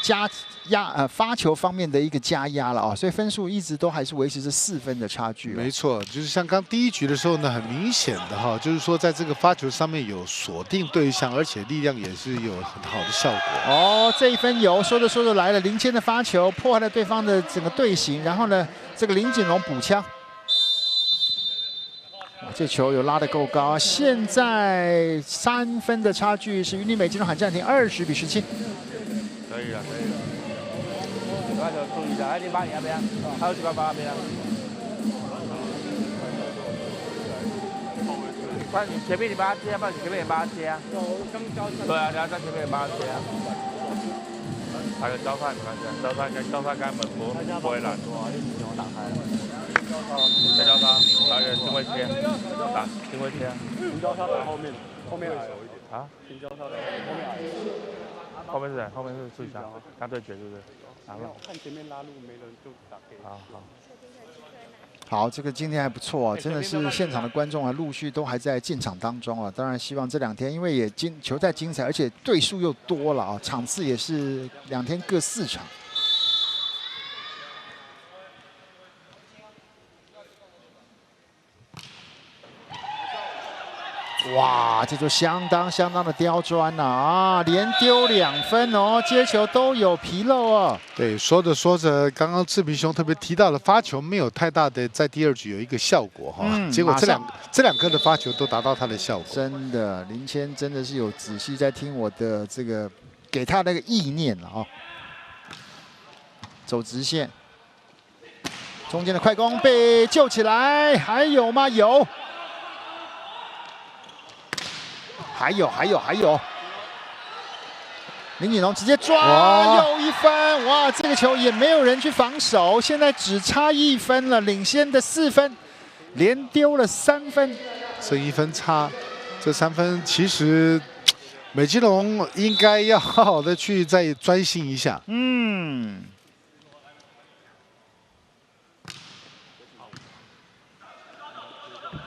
发球方面的一个加压了啊，所以分数一直都还是维持着4分的差距。没错，就是像刚第一局的时候呢，很明显的哈，就是说在这个发球上面有锁定对象，而且力量也是有很好的效果。哦，这一分有，说着说着来了，林谦的发球破坏了对方的整个队形，然后呢，这个林锦龙补枪。 这球有拉得够高，现在3分的差距是云林美金龙喊暂停，20比17。可以了，可以了。那就注意一下，哎，你把你那边，还有几把把那边。不然你前面你把它接，不然你前面也把它接啊。对啊，你要在前面也把它接啊。打个交叉，你看一下，交叉杆门不会烂。打开了。 再交叉，打个定位贴，打定位贴。平交叉打后面，后面矮一点。啊？平交叉打后面矮。后面是谁？后面是最强，刚对决是不是？然后看前面拉路没人就打给。好好。好，这个今天还不错啊，真的是现场的观众啊，陆续都还在进场当中啊。当然，希望这2天因为也球赛精彩，而且队数又多了啊，场次也是2天各4场。 哇，这就相当的刁钻了啊！连丢2分哦，接球都有纰漏哦。对，说着说着，刚刚志平兄特别提到了发球没有太大的在第2局有一个效果哈，结果这两颗的发球都达到他的效果。真的，林谦真的是有仔细在听我的这个给他那个意念了哦。走直线，中间的快攻被救起来，还有吗？有。 还有，林锦龙直接抓，又1分！哇，这个球也没有人去防守，现在只差1分了，领先的4分，连丢了3分，剩1分差，这3分其实美基龙应该要好好的去再专心一下。嗯。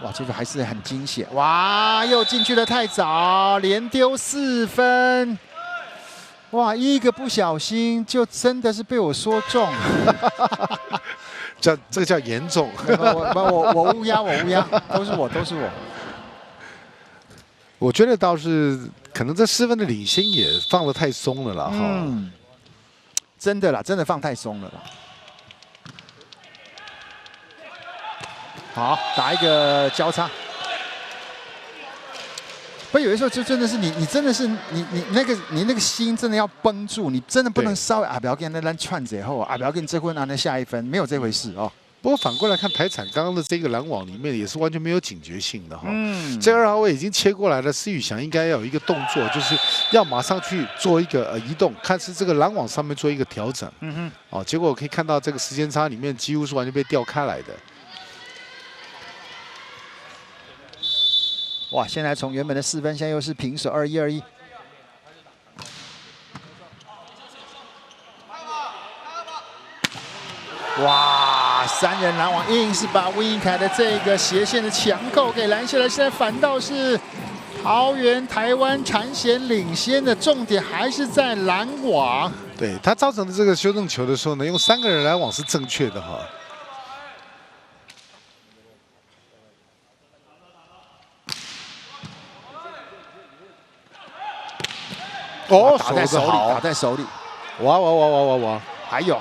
哇，这个还是很惊险！哇，又进去的太早，连丢4分。哇，一个不小心就真的是被我说中。这个叫严重。我乌鸦，都是我。我觉得倒是可能这4分的领先也放得太松了啦哈。嗯，真的啦，真的放太松了啦。 好，打一个交叉。不，有的时候就真的是你真的是你那个心真的要绷住，你真的不能稍微不要跟那串着以后不要跟这会拿那下1分，没有这回事哦。不过反过来看，台产刚刚的这个拦网里面也是完全没有警觉性的哈。这2号位已经切过来了，施宇翔应该要有一个动作，就是要马上去做一个移动，看是这个拦网上面做一个调整。哦，结果可以看到这个时间差里面几乎是完全被调开来的。 哇！现在从原本的4分，现在又是平手，21-21。哇！3人拦网，硬是把温义凯的这个斜线的强扣给拦下来。现在反倒是桃园台湾缠弦领先的，重点还是在拦网。对他造成的这个修正球的时候呢，用3个人拦网是正确的哈。 哦，打在手里，打在手里，哇！还有，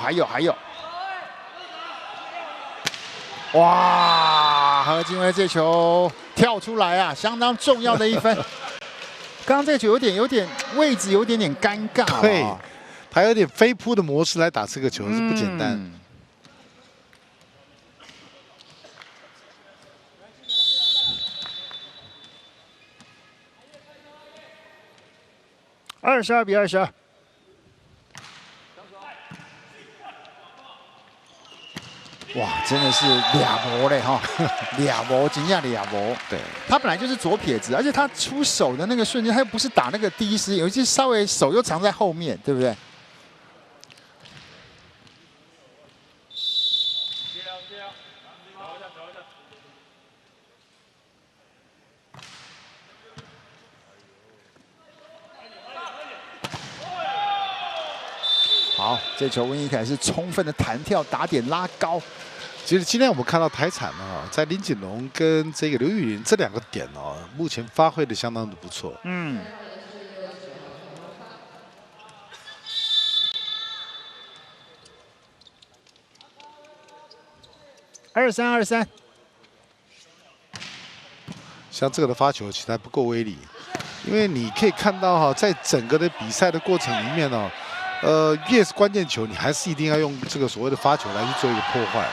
哇！何金威这球跳出来啊，相当重要的1分。刚刚这个球有点位置有点尴尬，对，他有点飞扑的模式来打这个球是不简单。22比22。哇，真的是俩模嘞哈，俩模，真正俩模。对，他本来就是左撇子，而且他出手的那个瞬间，他又不是打那个第一时间，有一些稍微手又藏在后面，对不对？好，好，这球温一凯是充分的弹跳打点拉高。其实今天我们看到台产在林锦龙跟这个刘玉玲这2个点目前发挥的相当的不错。23-23。像这个的发球其实还不够威力，因为你可以看到在整个的比赛的过程里面越是关键球，你还是一定要用这个所谓的发球来去做一个破坏。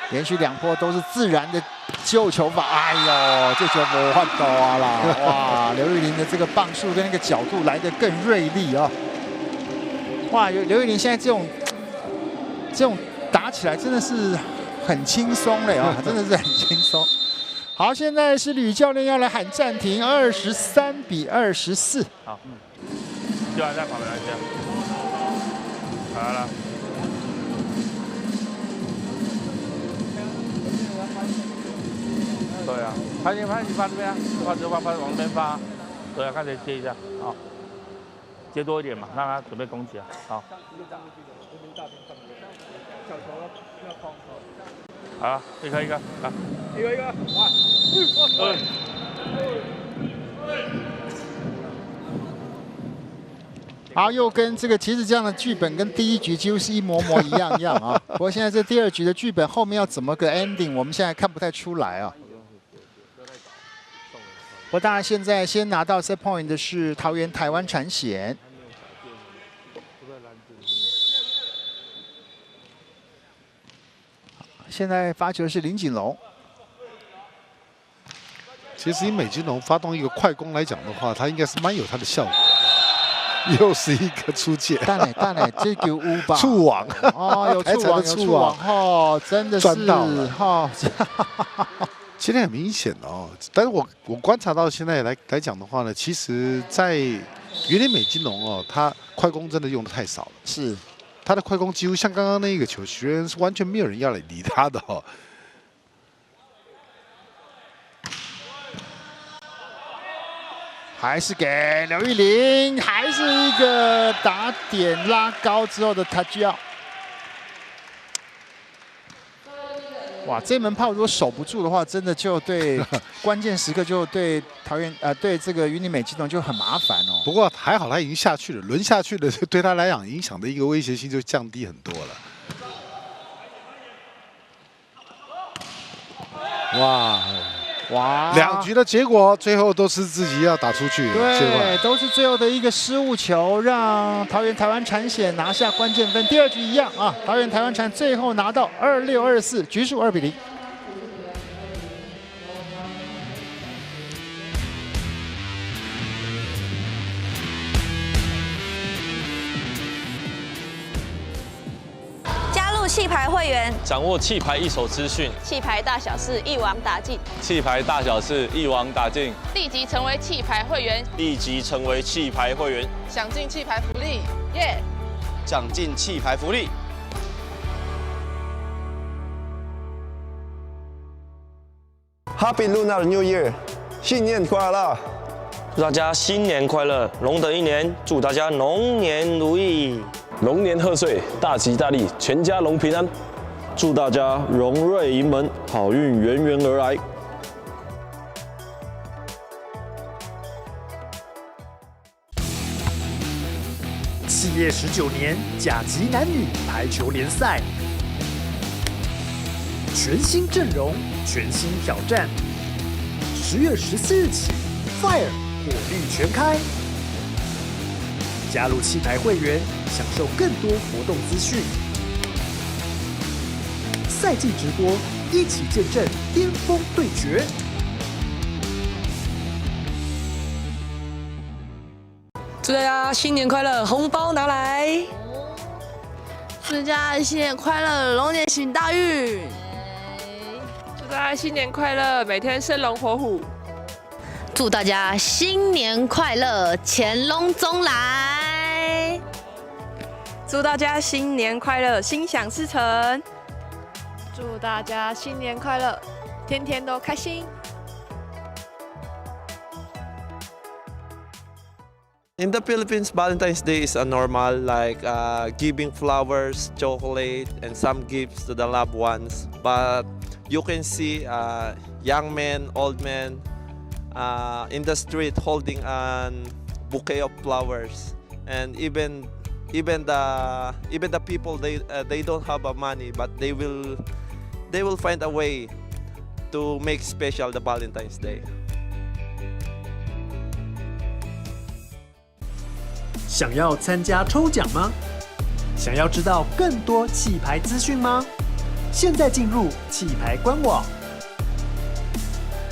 连续2波都是自然的救球法，哎呦，这球没换到啊啦！哇，刘玉玲的这个棒数跟那个角度来得更锐利啊！哇，刘玉玲现在这种打起来真的是很轻松了啊，真的是很轻松。好，现在是吕教练要来喊暂停，23-24。好，就在旁边来接。好了。对啊，拍你发这边啊，发往这边发。对啊，看谁接一下，好，接多一点嘛，让他准备攻击啊，好。好，一个，来，一个，来，好，又跟这个其实这样的剧本跟第1局几乎是一模一样啊。不过现在这第2局的剧本后面要怎么个 ending， 我们现在看不太出来啊。不过当然现在先拿到 set point 的是桃园台湾产险。现在发球是林锦龙。其实以美金龙发动一个快攻来讲的话，它应该是蛮有它的效果。又是一个出界，蛋嘞，这个乌吧，触网哦，有触网哦，真的是赚到了哈。今天很明显但是我观察到现在来讲的话呢，其实，在云林美金龙他快攻真的用的太少了，是他的快攻几乎像刚刚那一个球，学员是完全没有人要来理他的还是给刘玉玲，还是一个打点拉高之后的touch out。哇，这门炮如果守不住的话，真的就对关键时刻就对桃园对这个云林美金龙就很麻烦哦。不过还好他已经下去了，轮下去了，对他来讲影响的一个威胁性就降低很多了。哇，2局的结果最后都是自己要打出去，对，都是最后的一个失误球，让桃园台湾产险拿下关键分。第2局一样啊，桃园台湾产最后拿到26-24，局数2-0。气牌会员，掌握气牌一手资讯，气牌大小事一网打尽，气牌大小事一网打尽，立即成为气牌会员，立即成为气牌会员，享尽气牌福利，耶！享尽气牌福利。Happy Lunar New Year， 新年快乐！祝大家新年快乐，龙的一年，祝大家龙年如意。龙年贺岁，大吉大利，全家龙平安。祝大家荣瑞盈门，好运源源而来。企业19年甲级男女排球联赛，全新阵容，全新挑战。10月14日起 ，Fire 火力全开。加入气牌会员，享受更多活动资讯。赛季直播，一起见证巅峰对决。祝大家新年快乐，红包拿来！祝大家新年快乐，龙年行大运！祝大家新年快乐，每天生龙活虎！祝大家新年快乐，潜龙中来！祝大家新年快乐，心想事成！祝大家新年快乐，天天都开心！ In the Philippines, Valentine's Day is a normal, like giving flowers, chocolate, and some gifts to the loved ones. But you can see young men, old men in the street holding a bouquet of flowers, and even the people they don't have money, but they will find a way to make special the Valentine's Day. 想要参加抽奖吗？想要知道更多弃牌资讯吗？现在进入弃牌官网，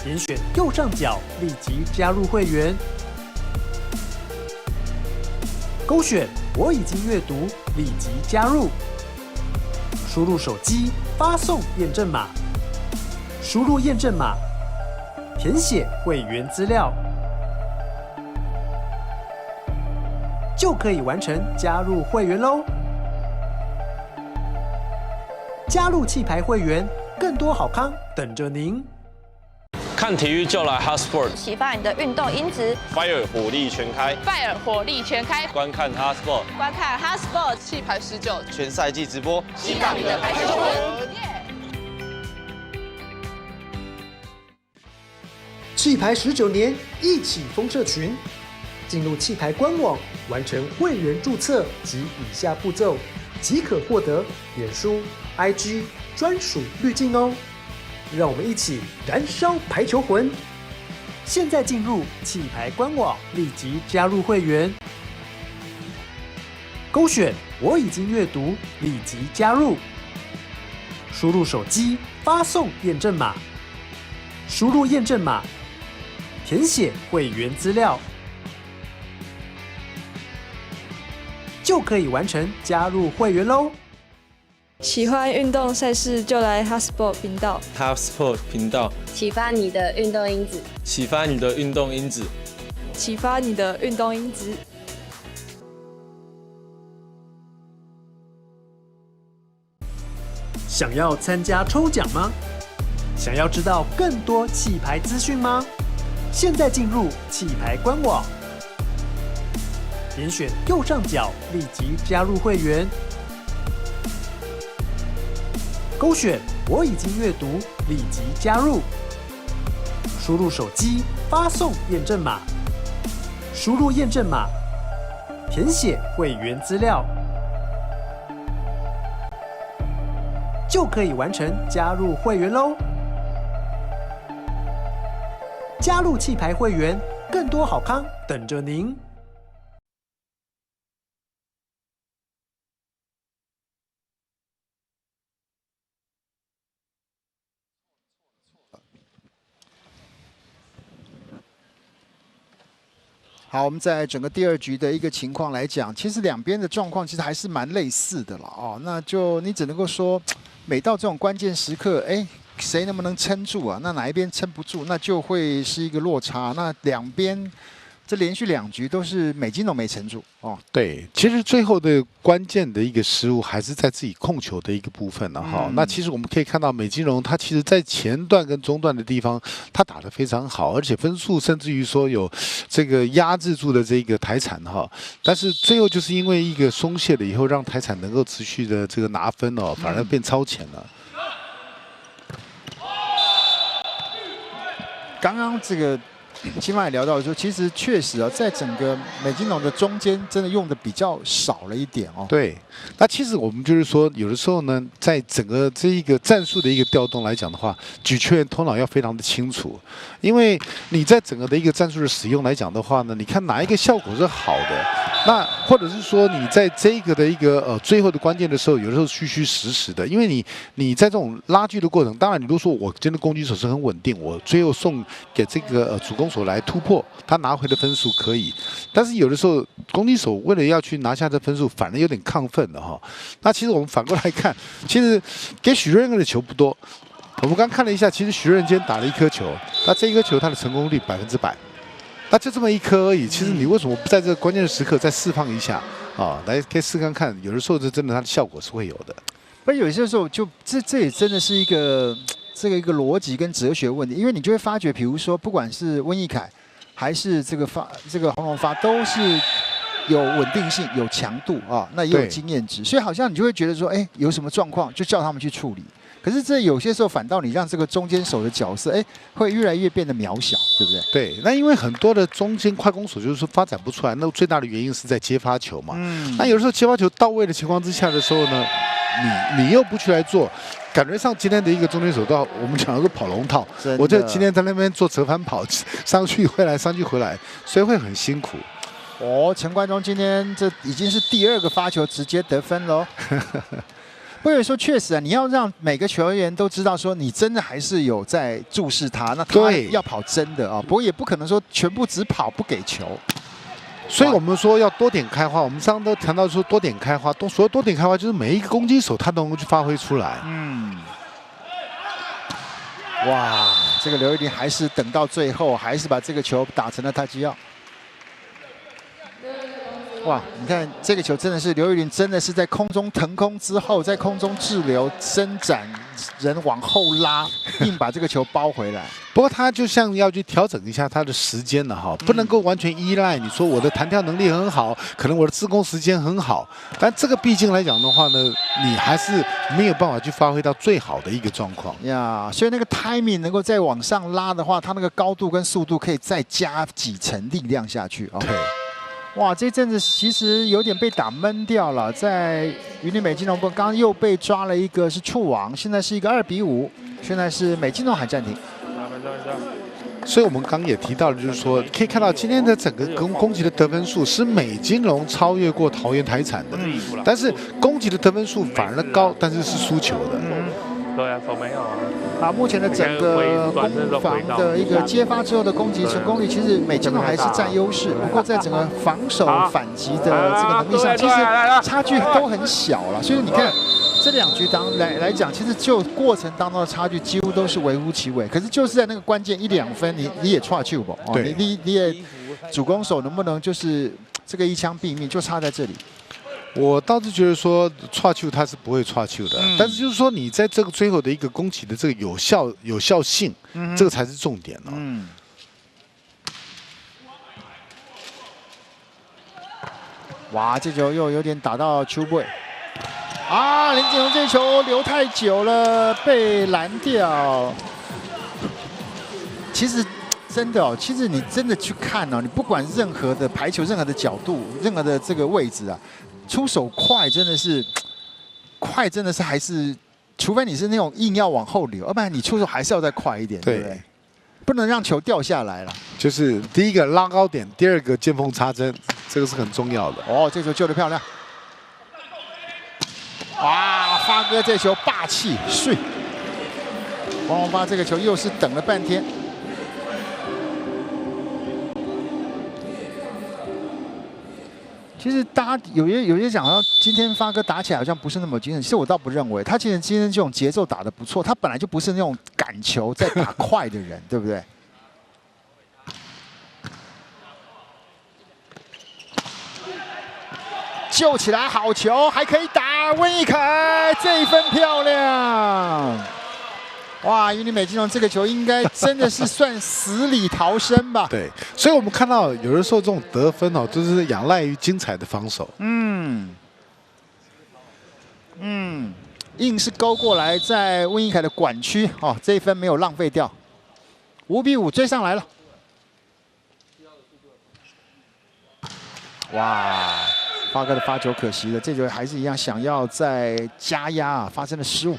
点选右上角立即加入会员，勾选我已经阅读，立即加入，输入手机发送验证码，输入验证码，填写会员资料。 就可以完成加入会员喽！加入弃牌会员，更多好康等着您。看体育就来 HotSport， 启发你的运动因子。Fire 火力全开 ，Fire 火力全开，观看 HotSport， 观看 HotSport 弃牌19全赛季直播，洗到你的排球魂。弃牌19年，一起封社群。 进入弃牌官网，完成会员注册及以下步骤，即可获得脸书、IG 专属滤镜哦。让我们一起燃烧排球魂！现在进入弃牌官网，立即加入会员，勾选我已经阅读，立即加入，输入手机发送验证码，输入验证码，填写会员资料。 就可以完成加入会员喽！喜欢运动赛事就来 HotSport 频道。HotSport 频道，启发你的运动因子，启发你的运动因子，启发你的运动因子。想要参加抽奖吗？想要知道更多弃牌资讯吗？现在进入弃牌官网。 点选右上角立即加入会员，勾选我已经阅读，立即加入，输入手机发送验证码，输入验证码，填写会员资料，就可以完成加入会员喽！加入弃牌会员，更多好康等着您。 好，我们在整个第2局的一个情况来讲，其实两边的状况其实还是蛮类似的了哦。那就你只能够说，每到这种关键时刻，哎，谁能不能撑住啊？那哪一边撑不住，那就会是一个落差。那两边这连续2局都是美金都没撑住哦。对，其实最后的关键的一个失误还是在自己控球的一个部分了哈。那其实我们可以看到美金荣他其实在前段跟中段的地方他打得非常好，而且分数甚至于说有这个压制住的这个台产哈。但是最后就是因为一个松懈了以后，让台产能够持续的这个拿分哦，反而变超前了。刚刚这个。 起码也聊到说，其实确实啊，在整个美金龙的中间，真的用的比较少了一点哦。对，那其实我们就是说，有的时候呢，在整个这一个战术的一个调动来讲的话，举球员头脑要非常的清楚，因为你在整个的一个战术的使用来讲的话呢，你看哪一个效果是好的，那或者是说你在这个的一个最后的关键的时候，有的时候虚虚实实的，因为你在这种拉锯的过程，当然你如果说我真的攻击手是很稳定，我最后送给这个主攻手来突破，他拿回的分数可以。但是有的时候攻击手为了要去拿下这分数，反而有点亢奋了哈。那其实我们反过来看，其实给许瑞恩的球不多。我们刚看了一下，其实许瑞恩今天打了1颗球，那这1颗球他的成功率100%，那就这么1颗而已。其实你为什么不在这个关键的时刻再释放一下啊？来可以试看看，有的时候这真的它的效果是会有的。不，有些时候就这也真的是一个一个逻辑跟哲学问题，因为你就会发觉，比如说不管是温义凯还是这个洪荣发，都是有稳定性、有强度啊，那也有经验值，所以好像你就会觉得说，哎，有什么状况就叫他们去处理。可是这有些时候反倒你让这个中间手的角色，哎，会越来越变得渺小，对不对？对，那因为很多的中间快攻手就是说发展不出来，那最大的原因是在接发球嘛。那有的时候接发球到位的情况之下的时候呢，你又不去来做，感觉上今天的一个中间手道，我们讲的是跑龙套，我就今天在那边做折返跑，上去回来，上去回来，所以会很辛苦。哦，陈冠中今天这已经是第2个发球直接得分喽。不过有时候确实啊，你要让每个球员都知道说你真的还是有在注视他，那他要跑真的啊。不过也不可能说全部只跑不给球。所以我们说要多点开花，我们上次都谈到说多点开花，所谓多点开花就是每一个攻击手他都能够去发挥出来。哇，这个刘玉玲还是等到最后，还是把这个球打成了他基奥。哇，你看这个球真的是刘玉玲，真的是在空中腾空之后，在空中滞留、伸展，人往后拉，硬把这个球包回来。不过他就像要去调整一下他的时间了哈，不能够完全依赖你说我的弹跳能力很好，可能我的自攻时间很好，但这个毕竟来讲的话呢，你还是没有办法去发挥到最好的一个状况呀。所以那个 timing 能够再往上拉的话，它那个高度跟速度可以再加几成力量下去哦。对。哇，这阵子其实有点被打闷掉了，在云林美金龙部刚刚又被抓了一个是触网，现在是一个2比5，现在是美金龙喊暂停。所以我们刚刚也提到了，就是说可以看到今天的整个攻击的得分数是美金龙超越过桃园台产的，但是攻击的得分数反而高，但是是输球的。对啊，手没有啊。啊，目前的整个攻防的一个接发之后的攻击成功率，其实美金龙还是占优势。不过在整个防守反击的这个能力上，其实差距都很小了。所以你看这2局来讲，其实就过程当中的差距几乎都是微乎其微。可是就是在那个关键1-2分，你也错球不？哦，你也主攻手能不能就是这个一枪毙命，就差在这里。我倒是觉得说错球他是不会错球的，但是就是说你在这个最后的一个攻击的这个有效性，这个才是重点哦。哇，这球又有点打到球背啊！林锦荣这球留太久了，被拦掉。其实真的哦，其实你真的去看哦，你不管任何的排球、任何的角度、任何的这个位置啊。出手快真的是还是，除非你是那种硬要往后流，要不然你出手还是要再快一点，对不对？不能让球掉下来了。就是第一个拉高点，第2个见缝插针，这个是很重要的。哦，这球救得漂亮！哇，发哥这球霸气碎！王龙发这个球又是等了半天。其实大家有些讲到今天发哥打起来好像不是那么精神，其实我倒不认为，他其实今天这种节奏打得不错，他本来就不是那种赶球在打快的人，对不对？救起来，好球，还可以打，温逸凯这一分漂亮！哇，云林美金龙这个球应该真的是算死里逃生吧？对，所以我们看到有的时候这种得分哦，就是仰赖于精彩的防守。硬是勾过来，在温逸凯的管区哦，这一分没有浪费掉，5比5追上来了。哇，发哥的发球可惜了，这球还是一样想要再加压啊，发生了失误。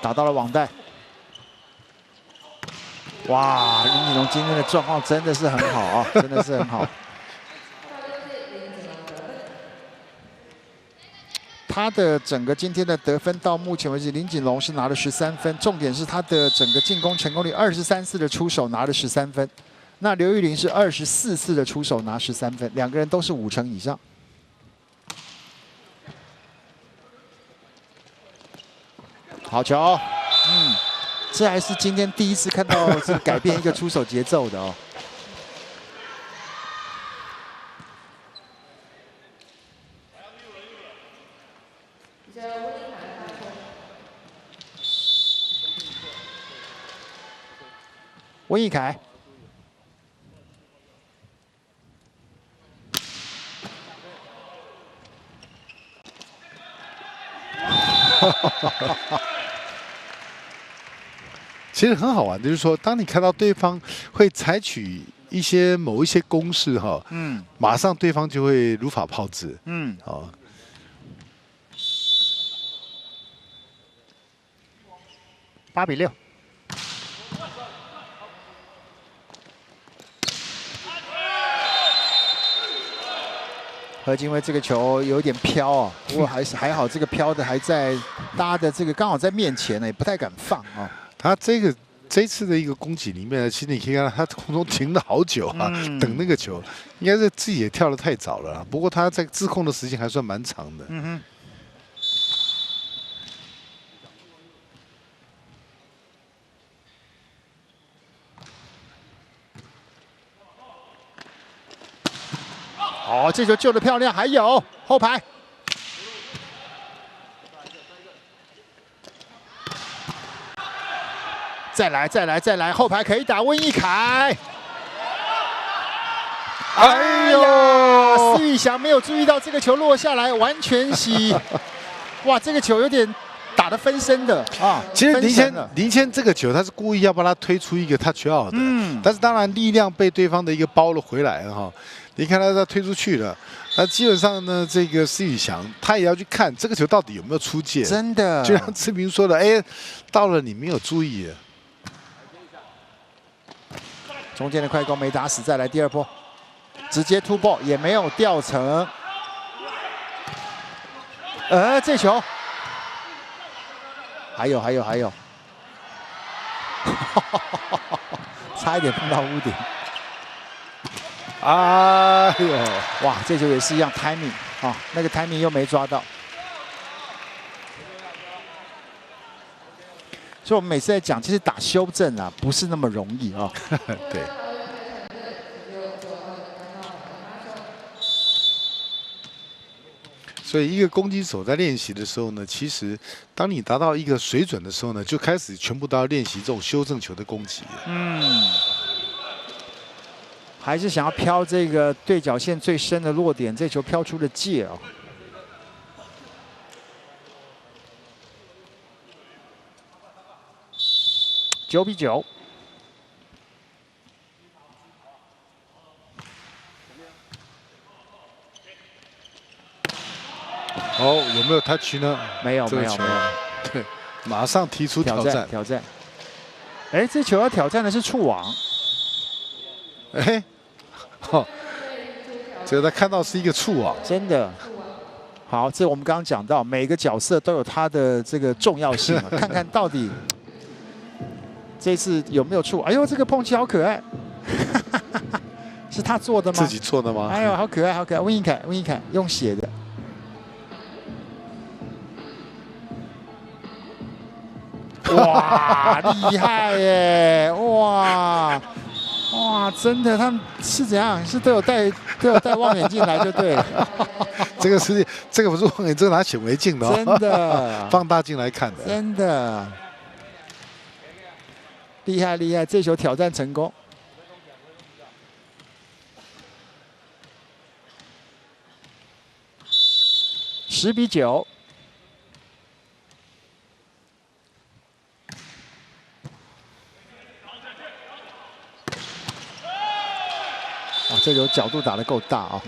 打到了网袋，哇！林锦荣今天的状况真的是很好啊，真的是很好。他的整个今天的得分到目前为止，林锦荣是拿了13分，重点是他的整个进攻成功率23次的出手拿了13分，那刘玉玲是24次的出手拿13分，两个人都是5成以上。好球，这还是今天第一次看到是改变一个出手节奏的哦。温义凯。其实很好玩，就是说，当你看到对方会采取某一些攻势哈，马上对方就会如法炮制，哦。8比6。何金威这个球有点飘啊，不过还好，这个飘的还在大家的这个刚好在面前呢，也不太敢放啊。他这次的一个攻击里面，其实你可以看到他空中停了好久啊，等那个球，应该是自己也跳得太早了啦。不过他在自控的时间还算蛮长的。哦，这球救得漂亮，还有后排。再来，后排可以打温义凯。哎呦，施宇翔没有注意到这个球落下来，完全洗。哇，这个球有点打得分身的啊。其实林谦这个球他是故意要把他推出一个 touch out 的，但是当然力量被对方的一个包了回来了哈。你看他推出去了，那基本上呢，这个施宇翔他也要去看这个球到底有没有出界。真的，就像志明说的，哎，到了你没有注意。中间的快攻没打死，再来第二波，直接突破也没有掉层。这球，还有，差一点碰到屋顶。哎呦，哇，这球也是一样 timing 啊，那个 timing 又没抓到。所以我们每次在讲，其实打修正啊，不是那么容易啊。对。所以，一个攻击手在练习的时候呢，其实当你达到一个水准的时候呢，就开始全部都要练习这种修正球的攻击。还是想要飘这个对角线最深的落点，这球飘出了界哦。9比9。哦，有没有 touch 呢？没有。对，马上提出挑战。哎，这球要挑战的是触网。哎，这个他看到是一个触网，真的。好，这我们刚刚讲到，每个角色都有他的这个重要性，看看到底这次有没有触。哎呦，这个碰击好可爱，是他做的吗？自己做的吗？哎呦，好可爱，温义凯用写的。哇，厉害耶！哇，真的，他们是怎样？是都有戴望远镜来就对了。这个不是望远镜，拿显微镜的，真的，放大镜来看的，真的，厉害！这球挑战成功。10比9。这球角度打得够大啊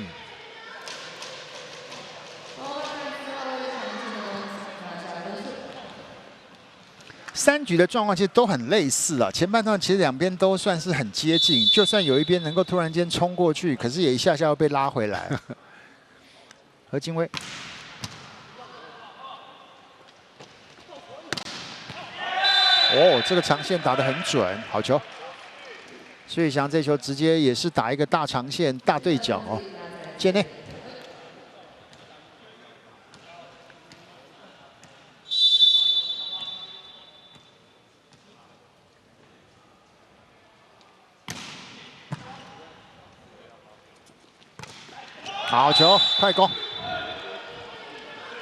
！3局的状况其实都很类似啊。前半段其实两边都算是很接近，就算有一边能够突然间冲过去，可是也一下又被拉回来。何金威，这个长线打得很准，好球。施宇翔这球直接也是打一个大长线大对角哦，界内。好球，快攻！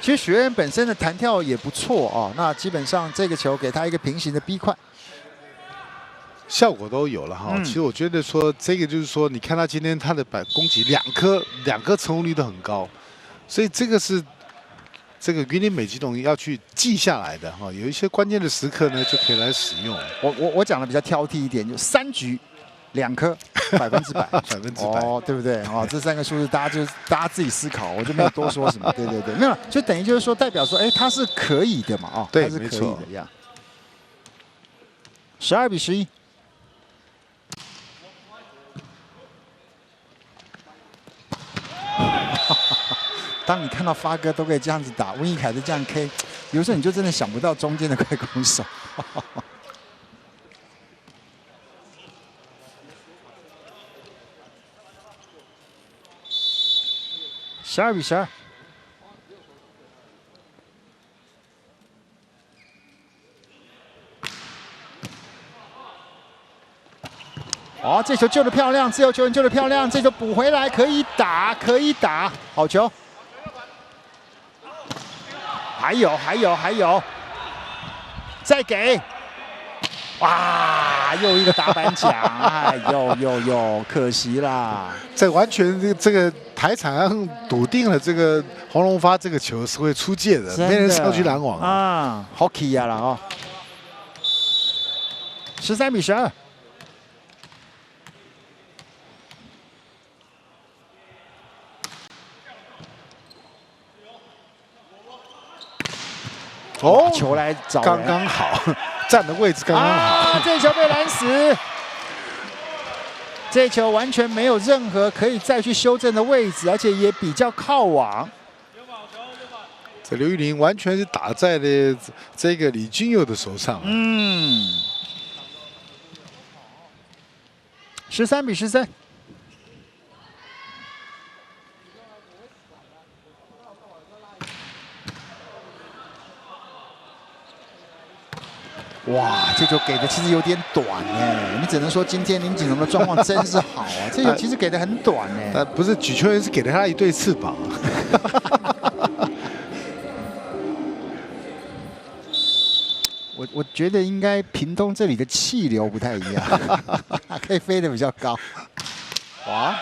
其实学院本身的弹跳也不错哦，那基本上这个球给他一个平行的逼快。效果都有了哈。其实我觉得说这个就是说，你看他今天他的攻击两颗成功率都很高，所以这个是这个云林美极董要去记下来的哈。有一些关键的时刻呢，就可以来使用。我讲的比较挑剔一点，就3局2颗100%，哦，对不对？哦，这3个数字大家自己思考，我就没有多说什么。对，没有，就等于就是说代表说，哎，他是可以的嘛，哦，对，他是可以的呀。12比11。当你看到发哥都可以这样子打，温义凯的这样 K， 有时候你就真的想不到中间的快攻手。12比12。哦，这球救得漂亮，自由球员救得漂亮，这球补回来可以打，好球。还有，再给，哇，又一个打板墙，哎呦，可惜啦。这完全这个台场上笃定了，这个洪龙发这个球是会出界的，没人上去拦网啊，好气呀了哦。13比12。哦，球来找人，刚刚好，站的位置刚刚好。这球被拦死，这球完全没有任何可以再去修正的位置，而且也比较靠网。这刘玉玲完全是打在了这个李俊佑的手上。13比13。哇，这球给的其实有点短哎，你只能说今天林锦荣的状况真是好啊，这球其实给的很短哎。不是举球员是给了他一对翅膀。我觉得应该屏东这里的气流不太一样，可以飞得比较高。哇！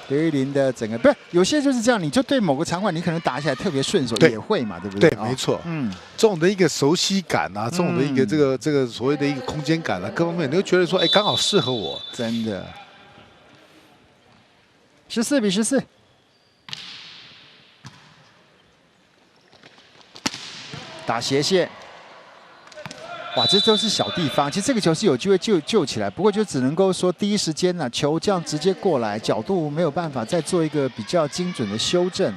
刘玉玲的整个不是有些就是这样，你就对某个场馆你可能打起来特别顺手，也会嘛，对不对？对，没错。这种的一个熟悉感啊，这种的一个这个所谓的一个空间感啊，各方面你会觉得说，哎，刚好适合我。真的。14比14。打斜线。哇，这都是小地方。其实这个球是有机会救起来，不过就只能够说第一时间呢，球这样直接过来，角度没有办法再做一个比较精准的修正。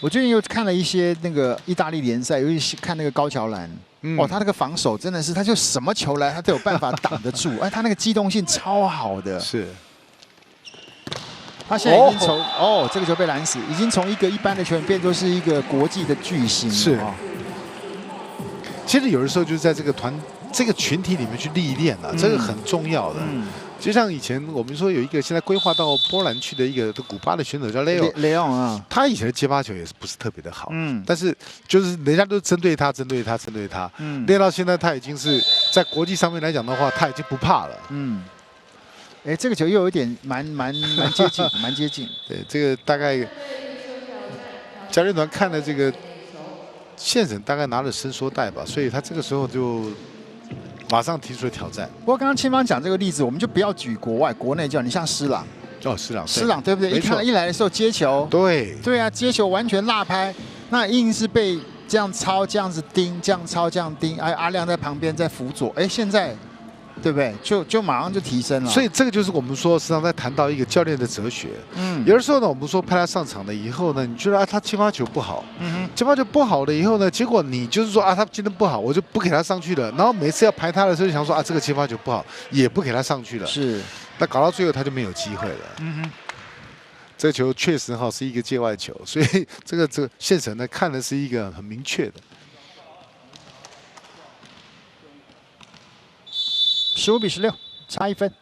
我最近又看了一些那个意大利联赛，尤其是看那个高桥兰，哦，他那个防守真的是，他就什么球来他都有办法挡得住，哎，他那个机动性超好的。是。他现在已经从这个球被拦死，已经从一个一般的球员变作是一个国际的巨星。是。其实有的时候就是在这个群体里面去历练了，这个很重要的。就像以前我们说有一个现在规划到波兰去的一个古巴的选手叫雷欧啊，他以前的接发球也是不是特别的好，但是就是人家都针对他，练到现在他已经是在国际上面来讲的话，他已经不怕了。哎，这个球又有点蛮接近，蛮接近。对，这个大概教练团看了这个线审，大概拿了伸缩带吧，所以他这个时候就马上提出了挑战。不过刚刚青芳讲这个例子，我们就不要举国外，国内叫你像施朗。施朗对不对？一来的时候接球，对啊，接球完全落拍，那硬是被这样抄，这样子盯，这样抄，这样盯，哎，阿亮在旁边在辅佐，哎，现在。对不对？就马上就提升了。所以这个就是我们说，实际上在谈到一个教练的哲学。有的时候呢，我们说派他上场了以后呢，你觉得他接发球不好，接发球不好了以后呢，结果你就是说他今天不好，我就不给他上去了。然后每次要排他的时候，就想说这个接发球不好，也不给他上去了。是。那搞到最后他就没有机会了。这球确实是一个界外球，所以这个现审呢看的是一个很明确的。15比16，差1分。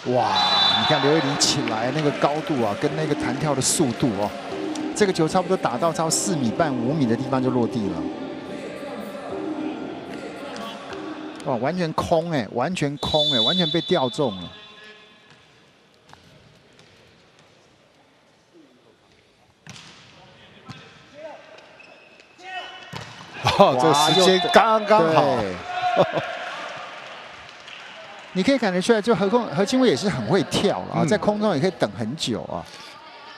哇，你看刘玉玲起来那个高度啊，跟那个弹跳的速度哦，这个球差不多打到超4米半、5米的地方就落地了。哇，完全空哎，完全空哎，完全被吊中了。哦，这个时间刚刚好。你可以看得出来，就何清慧也是很会跳啊，在空中也可以等很久啊。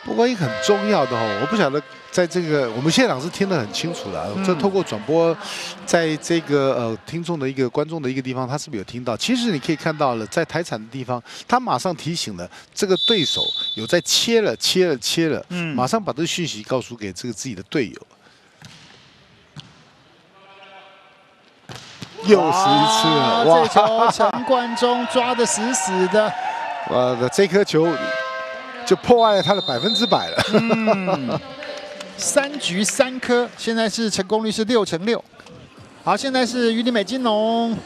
不过一个很重要的哦，我不晓得在这个我们现场是听得很清楚的，这透过转播，在这个听众的一个观众的一个地方，他是不是有听到？其实你可以看到了，在台场的地方，他马上提醒了这个对手有在切了，马上把这个讯息告诉给这个自己的队友。又是一次了，哇！这球陈冠中抓得死死的，这颗球就破坏了他的100%了。3局3颗，现在是成功率是6成6。好，现在是鱼林美金龙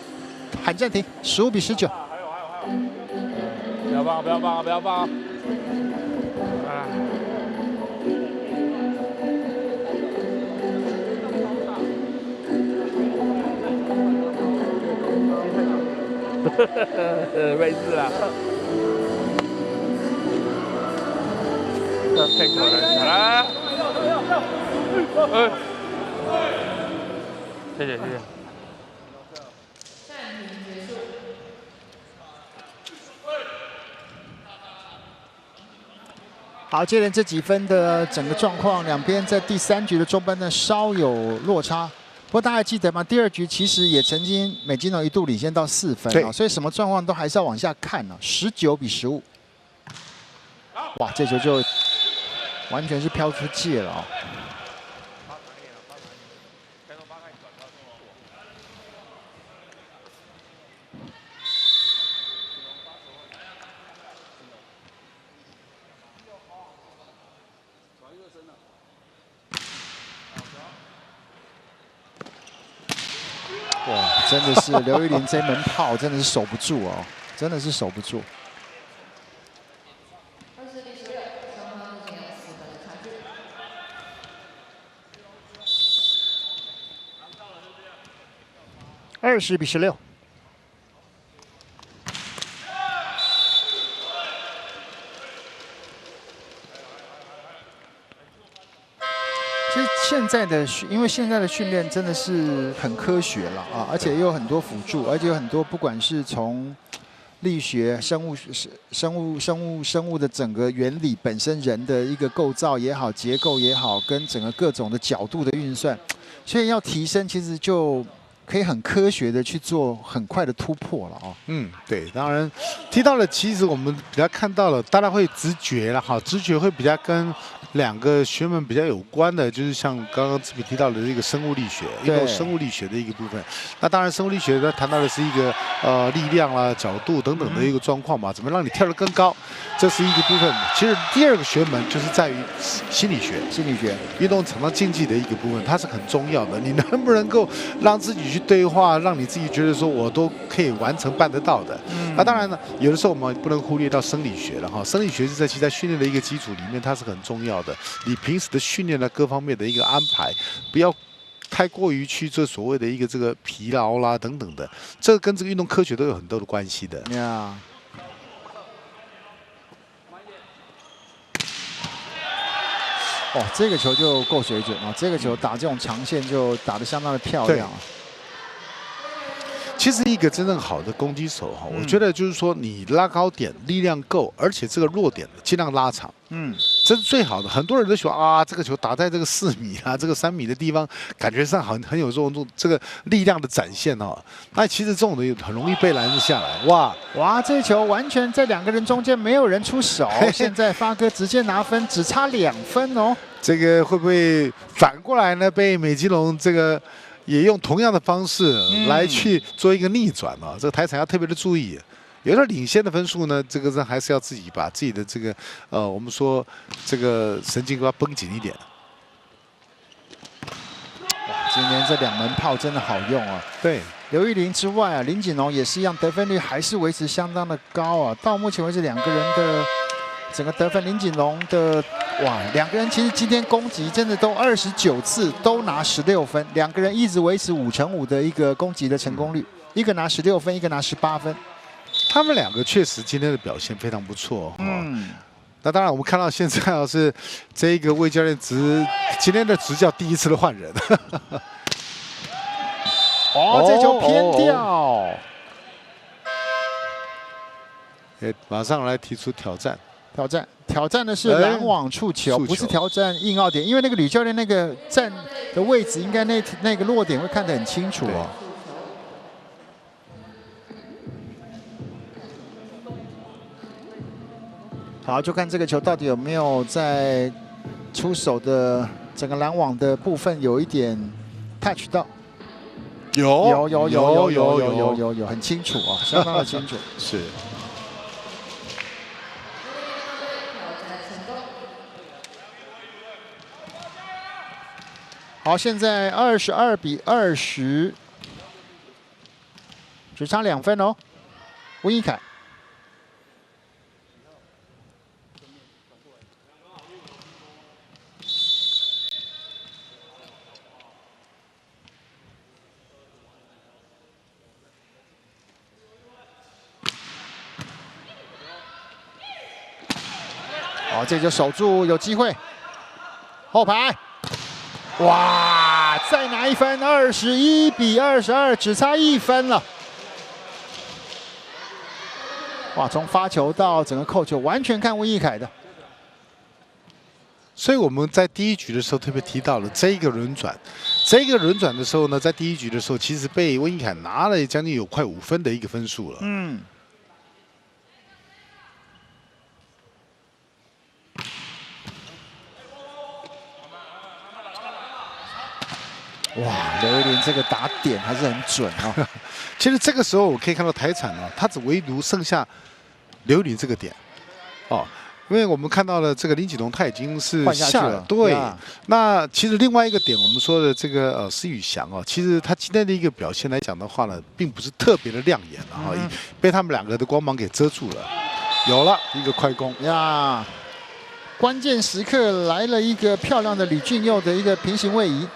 喊暂停，15比19。不要放，不要放，不要放！没事啦。太可能了。谢谢谢谢。好，接连这几分的整个状况，两边在第3局的中班呢稍有落差。不过大家还记得吗？第2局其实也曾经美金龙一度领先到4分啊，所以什么状况都还是要往下看啊。19比15，哇，这球就完全是飘出界了啊！哇，真的是刘玉玲这门炮真的是守不住哦，真的是守不住。20比16。其实现在的因为现在的训练真的是很科学了啊，而且也有很多辅助，而且有很多不管是从力学、生物的整个原理本身，人的一个构造也好、结构也好，跟整个各种的角度的运算，所以要提升，其实就可以很科学的去做很快的突破了哦。对，当然提到了，其实我们比较看到了，大家会直觉了哈，直觉会比较跟2个学门比较有关的，就是像刚刚志比提到的这个生物力学，运动生物力学的一个部分。那当然，生物力学呢谈到的是一个力量啦、角度等等的一个状况嘛，怎么让你跳得更高，这是一个部分。其实第2个学门就是在于心理学，运动场上竞技的一个部分，它是很重要的。你能不能够让自己去对话，让你自己觉得说我都可以完成、办得到的？那当然呢，有的时候我们不能忽略到生理学了哈。生理学是在训练的一个基础里面，它是很重要的。你平时的训练的各方面的一个安排，不要太过于去做所谓的一个这个疲劳啦等等的，这个跟这个运动科学都有很多的关系的。哦，这个球就够水准啊！这个球打这种长线就打得相当的漂亮。其实一个真正好的攻击手哈，我觉得就是说你拉高点，力量够，而且这个弱点尽量拉长，这是最好的。很多人都喜欢啊，这个球打在这个4米啊，这个3米的地方，感觉上很有这个力量的展现哦。那其实这种的很容易被拦截下来。哇，这球完全在2个人中间没有人出手，现在发哥直接拿分，只差2分哦。这个会不会反过来呢？被美基龙这个也用同样的方式来去做一个逆转啊？这个台场要特别的注意。有点领先的分数呢，这个还是要自己把自己的这个我们说这个神经要绷紧一点。哇，今天这2门炮真的好用啊！对，刘玉玲之外啊，林锦龙也是一样，得分率还是维持相当的高啊。到目前为止，2个人的整个得分，林锦龙的2个人其实今天攻击真的都29次都拿16分，2个人一直维持5×5的一个攻击的成功率，一个拿16分，一个拿18分。他们2个确实今天的表现非常不错。那当然，我们看到现在是这个魏教练今天的执教第1次的换人。这球偏掉。马上来提出挑战。挑战的是拦网触球，不是挑战硬奥点，因为那个吕教练那个站的位置，应该那个落点会看得很清楚哦。好，就看这个球到底有没有在出手的整个拦网的部分有一点 touch 到。有，很清楚啊，相当的清楚。是。好，现在22-20，只差2分哦。温一凯。好，这就守住，有机会。后排。哇！再拿1分，21-22，只差1分了。哇！从发球到整个扣球，完全看温一凯的。所以我们在第1局的时候特别提到了这个轮转，这个轮转的时候呢，在第1局的时候，其实被温一凯拿了将近有快5分的一个分数了。哇，刘玉玲这个打点还是很准啊！其实这个时候我可以看到台产呢，他只唯独剩下刘玉玲这个点，因为我们看到了这个林锦龙他已经是下了，对。那其实另外一个点，我们说的这个施宇翔其实他今天的一个表现来讲的话呢，并不是特别的亮眼被他们2个的光芒给遮住了。有了一个快攻呀！关键时刻来了一个漂亮的吕俊佑的一个平行位移。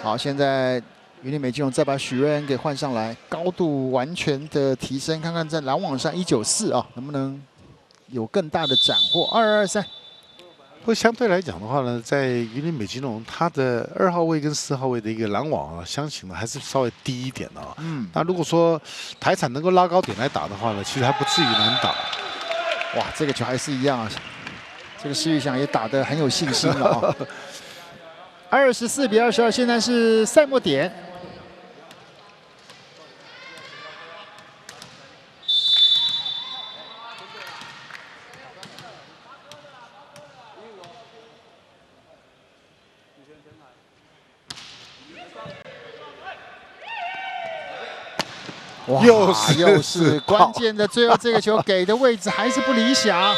好，现在云林美金龙再把许瑞恩给换上来，高度完全的提升，看看在拦网上194啊，能不能有更大的斩获？22-23。不过相对来讲的话呢，在云林美金龙，它的2号位跟4号位的一个拦网相形呢还是稍微低一点的那如果说台产能够拉高点来打的话呢，其实还不至于难打。哇，这个球还是一样啊，这个施宇翔也打得很有信心了啊。24-22，现在是赛末点。哇，又是关键的最后这个球给的位置还是不理想。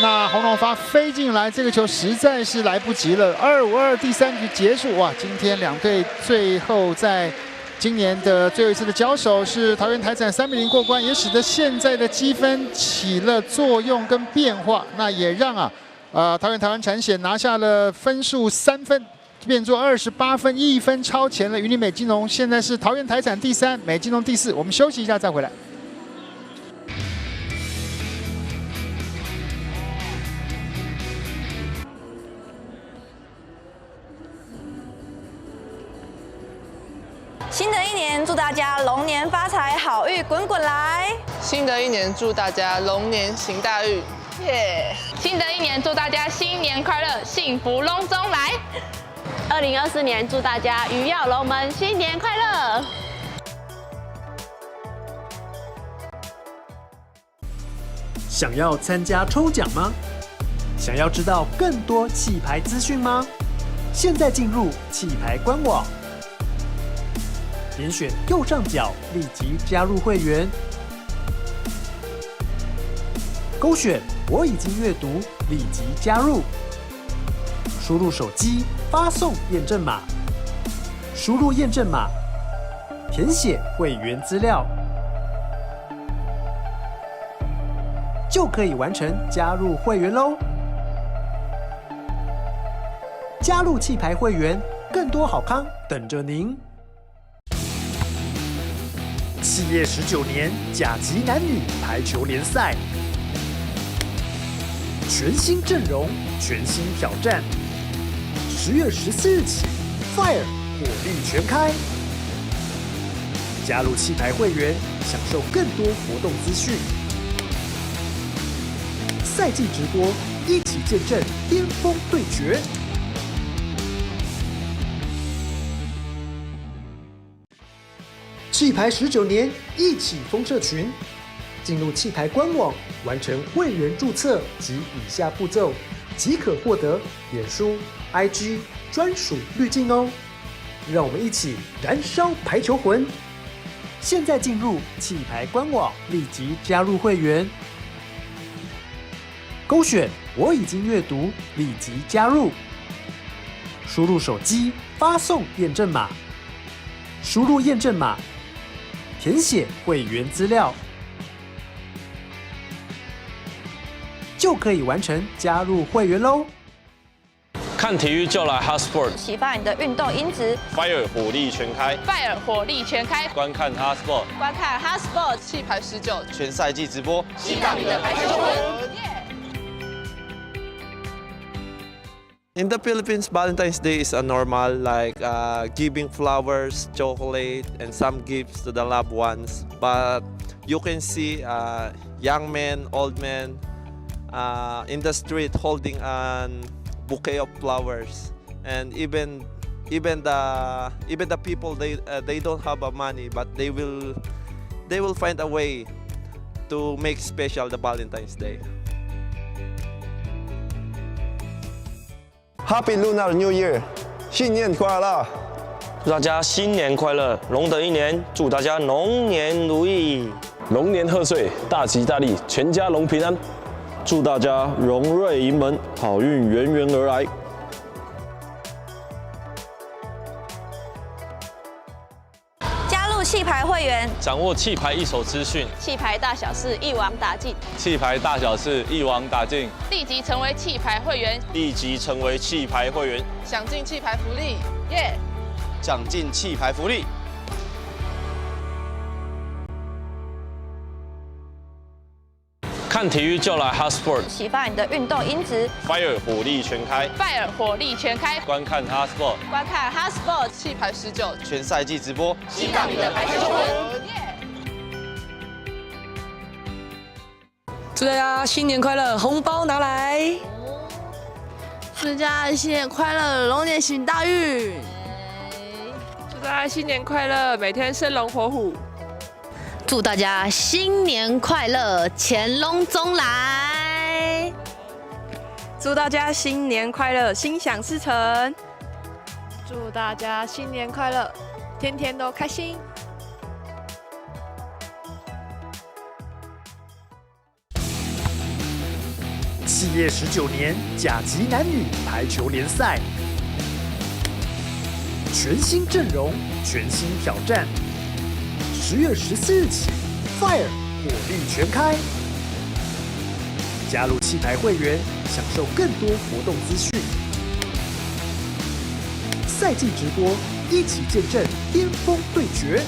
那洪龙发飞进来，这个球实在是来不及了。2-5-2，第3局结束。哇，今天2队最后在今年的最后一次的交手是桃园台产3-0过关，也使得现在的积分起了作用跟变化。那也让桃园台湾产险拿下了分数3分，变作28分，1分超前了云林美金龙。现在是桃园台产第3，美金龙第4。我们休息一下再回来。新的一年，祝大家龙年发财，好运滚滚来！新的一年，祝大家龙年行大运，耶！新的一年，祝大家新年快乐，幸福隆中来！2024年，祝大家鱼跃龙门，新年快乐！想要参加抽奖吗？想要知道更多气牌资讯吗？现在进入气牌官网。点选右上角立即加入会员，勾选我已经阅读，立即加入。输入手机发送验证码，输入验证码，填写会员资料，就可以完成加入会员喽！加入气牌会员，更多好康等着您。企业19年甲级男女排球联赛，全新阵容，全新挑战。10月14日起 ，Fire 火力全开。加入气牌会员，享受更多活动资讯。赛季直播，一起见证巅峰对决。气牌19年，一起封社群。进入气牌官网，完成会员注册及以下步骤，即可获得脸书、IG 专属滤镜哦。让我们一起燃烧排球魂！现在进入气牌官网，立即加入会员。勾选我已经阅读，立即加入。输入手机发送验证码，输入验证码，填写会员资料，就可以完成加入会员喽。看体育就来 HotSport， 启发你的运动因子。Fire 火力全开 ，Fire 火力全开，观看 HotSport， 观看 HotSport 气牌19全赛季直播，激荡你的排球魂。In the Philippines, Valentine's Day is a normal, like giving flowers, chocolate, and some gifts to the loved ones. But you can see young men, old men in the street holding a bouquet of flowers, and even the people they don't have money, but they will find a way to make special the Valentine's Day. Happy Lunar New Year， 新年快乐！祝大家新年快乐，龙的一年，祝大家龙年如意，龙年贺岁，大吉大利，全家龙平安，祝大家荣瑞盈门，好运源源而来。加入气牌会员，掌握气牌一手资讯，气牌大小事一网打尽，气牌大小事一网打尽，立即成为气牌会员，立即成为气牌会员，享尽气牌福利，耶！享尽气牌福利。看体育就来 HotSport， 启发你的运动因子。Fire 火力全开 ，Fire 火力全开，观看 HotSport， 观看 HotSport 气牌19全赛季直播，激荡你的排球魂。祝大家新年快乐，红包拿来！祝大家新年快乐，龙年行大运！祝大家新年快乐，每天生龙活虎！祝大家新年快乐，潜龙中来！祝大家新年快乐，心想事成！祝大家新年快乐，天天都开心！企业19年甲级男女排球联赛，全新阵容，全新挑战。10月14日起 ，Fire 火力全开。加入气牌会员，享受更多活动资讯。赛季直播，一起见证巅峰对决。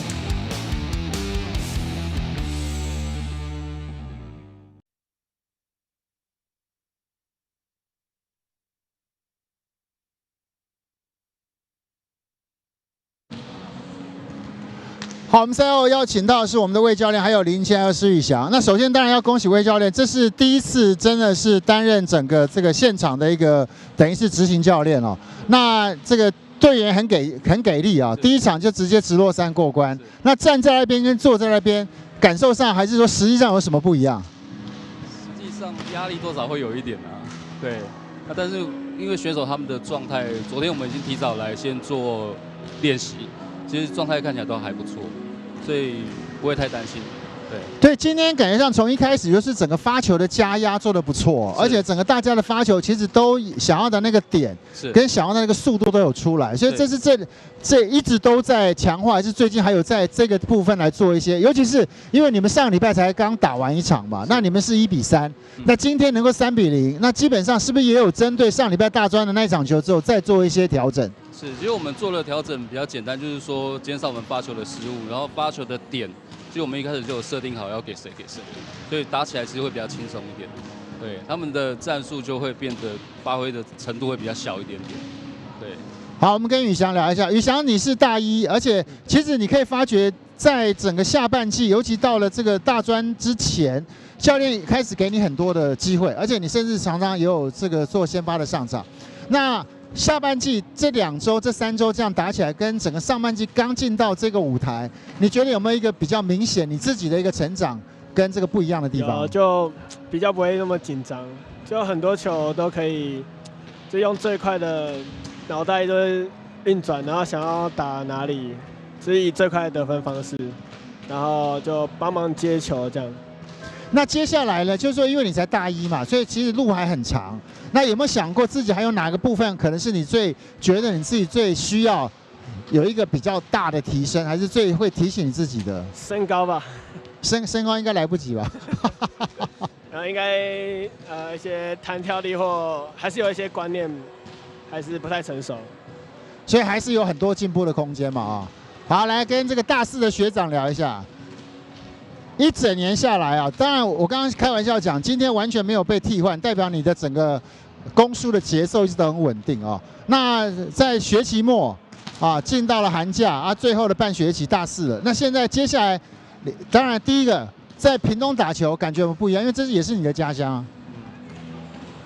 好，我们赛后邀请到的是我们的魏教练，还有林谦还有施宇翔。那首先当然要恭喜魏教练，这是第一次真的是担任整个这个现场的一个等于是执行教练哦。那这个队员很给力啊，第一场就直接直落3过关。那站在那边跟坐在那边，感受上还是说实际上有什么不一样？实际上压力多少会有一点啊，对。那但是因为选手他们的状态，昨天我们已经提早来先做练习。其实状态看起来都还不错，所以不会太担心。对，今天感觉上从一开始就是整个发球的加压做得不错，而且整个大家的发球其实都想要的那个点跟想要的那个速度都有出来，所以这是这一直都在强化，还是最近还有在这个部分来做一些，尤其是因为你们上个礼拜才刚打完一场嘛，那你们是1-3，那今天能够3-0，那基本上是不是也有针对上礼拜大专的那一场球之后再做一些调整？是，其实我们做的调整比较简单，就是说减少我们发球的失误，然后发球的点。其实我们一开始就有设定好要给谁，所以打起来其实会比较轻松一点。对，他们的战术就会变得发挥的程度会比较小一点点。对，好，我们跟宇翔聊一下。宇翔，你是大一，而且其实你可以发觉，在整个下半季，尤其到了这个大专之前，教练开始给你很多的机会，而且你甚至常常也有这个做先发的上场。那下半季这2周、这3周这样打起来，跟整个上半季刚进到这个舞台，你觉得有没有一个比较明显你自己的一个成长跟这个不一样的地方？就比较不会那么紧张，就很多球都可以，就用最快的脑袋就是运转，然后想要打哪里，就是以最快的得分方式，然后就帮忙接球这样。那接下来呢，就是说，因为你才大一嘛，所以其实路还很长。那有没有想过自己还有哪个部分可能是你最觉得你自己最需要有一个比较大的提升，还是最会提醒你自己的？身高吧，身高应该来不及吧？然后应该一些弹跳力或还是有一些观念还是不太成熟，所以还是有很多进步的空间嘛啊。好，来跟这个大四的学长聊一下。一整年下来啊，当然我刚刚开玩笑讲，今天完全没有被替换，代表你的整个攻书的节奏一直都很稳定啊。那在学期末啊，进到了寒假啊，最后的半学期大四了。那现在接下来，当然第一个在屏东打球感觉有不一样，因为这也是你的家乡啊。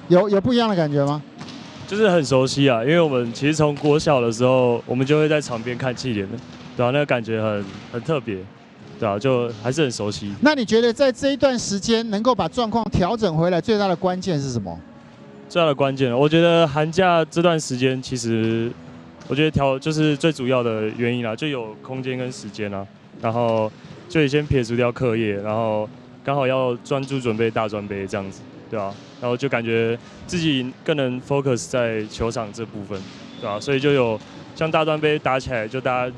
有不一样的感觉吗？就是很熟悉啊，因为我们其实从国小的时候，我们就会在场边看企联的，对啊，那个感觉很特别。对啊，就还是很熟悉。那你觉得在这一段时间能够把状况调整回来，最大的关键是什么？最大的关键，我觉得寒假这段时间，其实我觉得就是最主要的原因啦，就有空间跟时间啦，然后就先撇除掉课业，然后刚好要专注准备大专杯这样子，对啊，然后就感觉自己更能 focus 在球场这部分，对啊，所以就有像大专杯打起来，就大家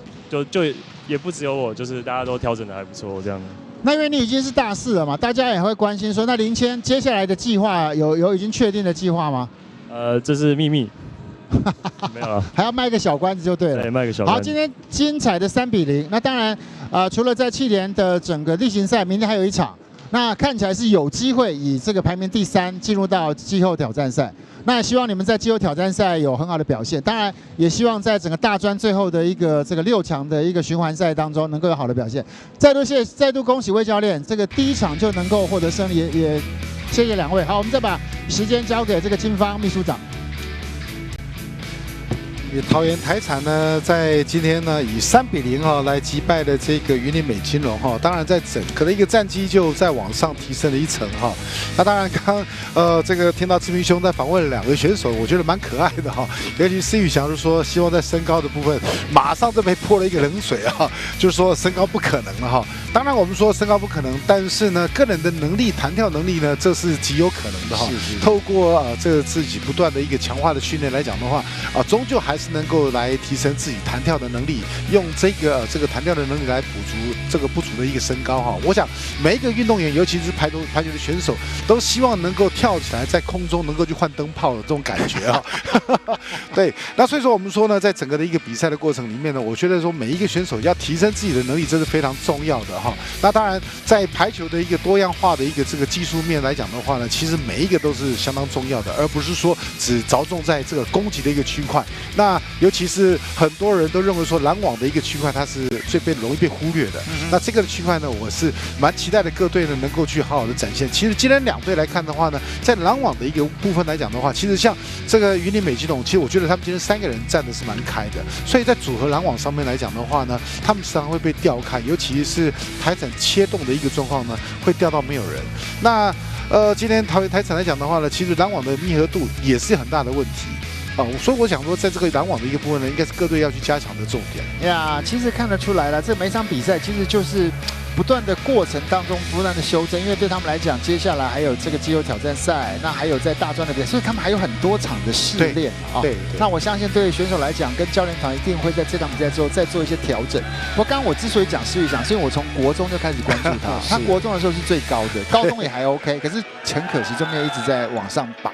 就也不只有我，就是大家都调整的还不错这样。那因为你已经是大四了嘛，大家也会关心说，那林谦接下来的计划有已经确定的计划吗？这是秘密，没有了，还要卖个小关子就对了。对，卖个小关子。好，今天精彩的3-0，那当然除了在企联的整个例行赛，明天还有一场，那看起来是有机会以这个排名第3进入到季后挑战赛。那也希望你们在季后挑战赛有很好的表现，当然也希望在整个大专最后的一个这个6强的一个循环赛当中能够有好的表现。再度恭喜魏教练，这个第1场就能够获得胜利，也谢谢2位。好，我们再把时间交给这个金方秘书长。桃园台产呢，在今天呢以3-0来击败了这个云林美金龙哈，当然在整个的一个战绩就在往上提升了一层哈。那当然刚这个听到志明兄在访问2个选手，我觉得蛮可爱的哈，尤其施宇翔就说希望在身高的部分，马上就被泼了一个冷水啊，就是说身高不可能了哈。当然我们说身高不可能，但是呢个人的能力、弹跳能力呢，这是极有可能的哈。透过这个自己不断的一个强化的训练来讲的话终究还是能够来提升自己弹跳的能力，用这个弹跳的能力来补足这个不足的一个身高哈。我想每一个运动员，尤其是排球的选手，都希望能够跳起来，在空中能够去换灯泡的这种感觉啊。对，那所以说我们说呢，在整个的一个比赛的过程里面呢，我觉得说每一个选手要提升自己的能力，这是非常重要的哈。那当然，在排球的一个多样化的一个这个技术面来讲的话呢，其实每一个都是相当重要的，而不是说只着重在这个攻击的一个区块。那尤其是很多人都认为说拦网的一个区块，它是最容易被忽略的。那这个区块呢，我是蛮期待的各队呢能够去好好的展现。其实今天2队来看的话呢，在拦网的一个部分来讲的话，其实像这个云林美基隆，其实我觉得他们今天3个人站的是蛮开的，所以在组合拦网上面来讲的话呢，他们时常会被调开，尤其是台产切动的一个状况呢，会调到没有人。那今天桃园台产来讲的话呢，其实拦网的密合度也是很大的问题。所以我想说，在这个拦网的一个部分呢，应该是各队要去加强的重点。呀，其实看得出来了，这每场比赛其实就是不断的过程当中不断的修正，因为对他们来讲，接下来还有这个肌肉挑战赛，那还有在大专的比赛，所以他们还有很多场的试练啊。对，那我相信对选手来讲，跟教练团一定会在这场比赛之后再做一些调整。不过刚刚我之所以讲施育翔，是因为我从国中就开始关注他，他国中的时候是最高的，高中也还 OK， 可是很可惜就没有一直在往上拔。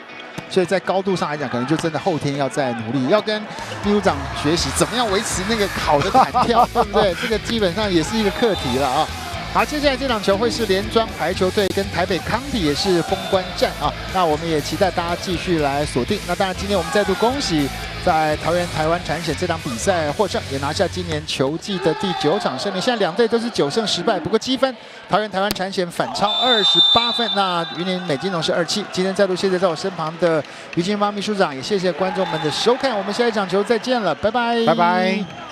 所以在高度上来讲，可能就真的后天要再努力，要跟秘书长学习怎么样维持那个好的弹跳，对不对？这个基本上也是一个课题了啊。好，接下来这场球会是联庄排球队跟台北康体也是封关战啊。那我们也期待大家继续来锁定。那当然，今天我们再度恭喜在桃园台湾产险这场比赛获胜，也拿下今年球季的第9场胜利。现在两队都是9胜10败，不过积分桃园台湾产险反超28分。那云林美金龙是27。今天再度谢谢在我身旁的于金芳秘书长，也谢谢观众们的收看。我们下一场球再见了，拜拜，拜拜。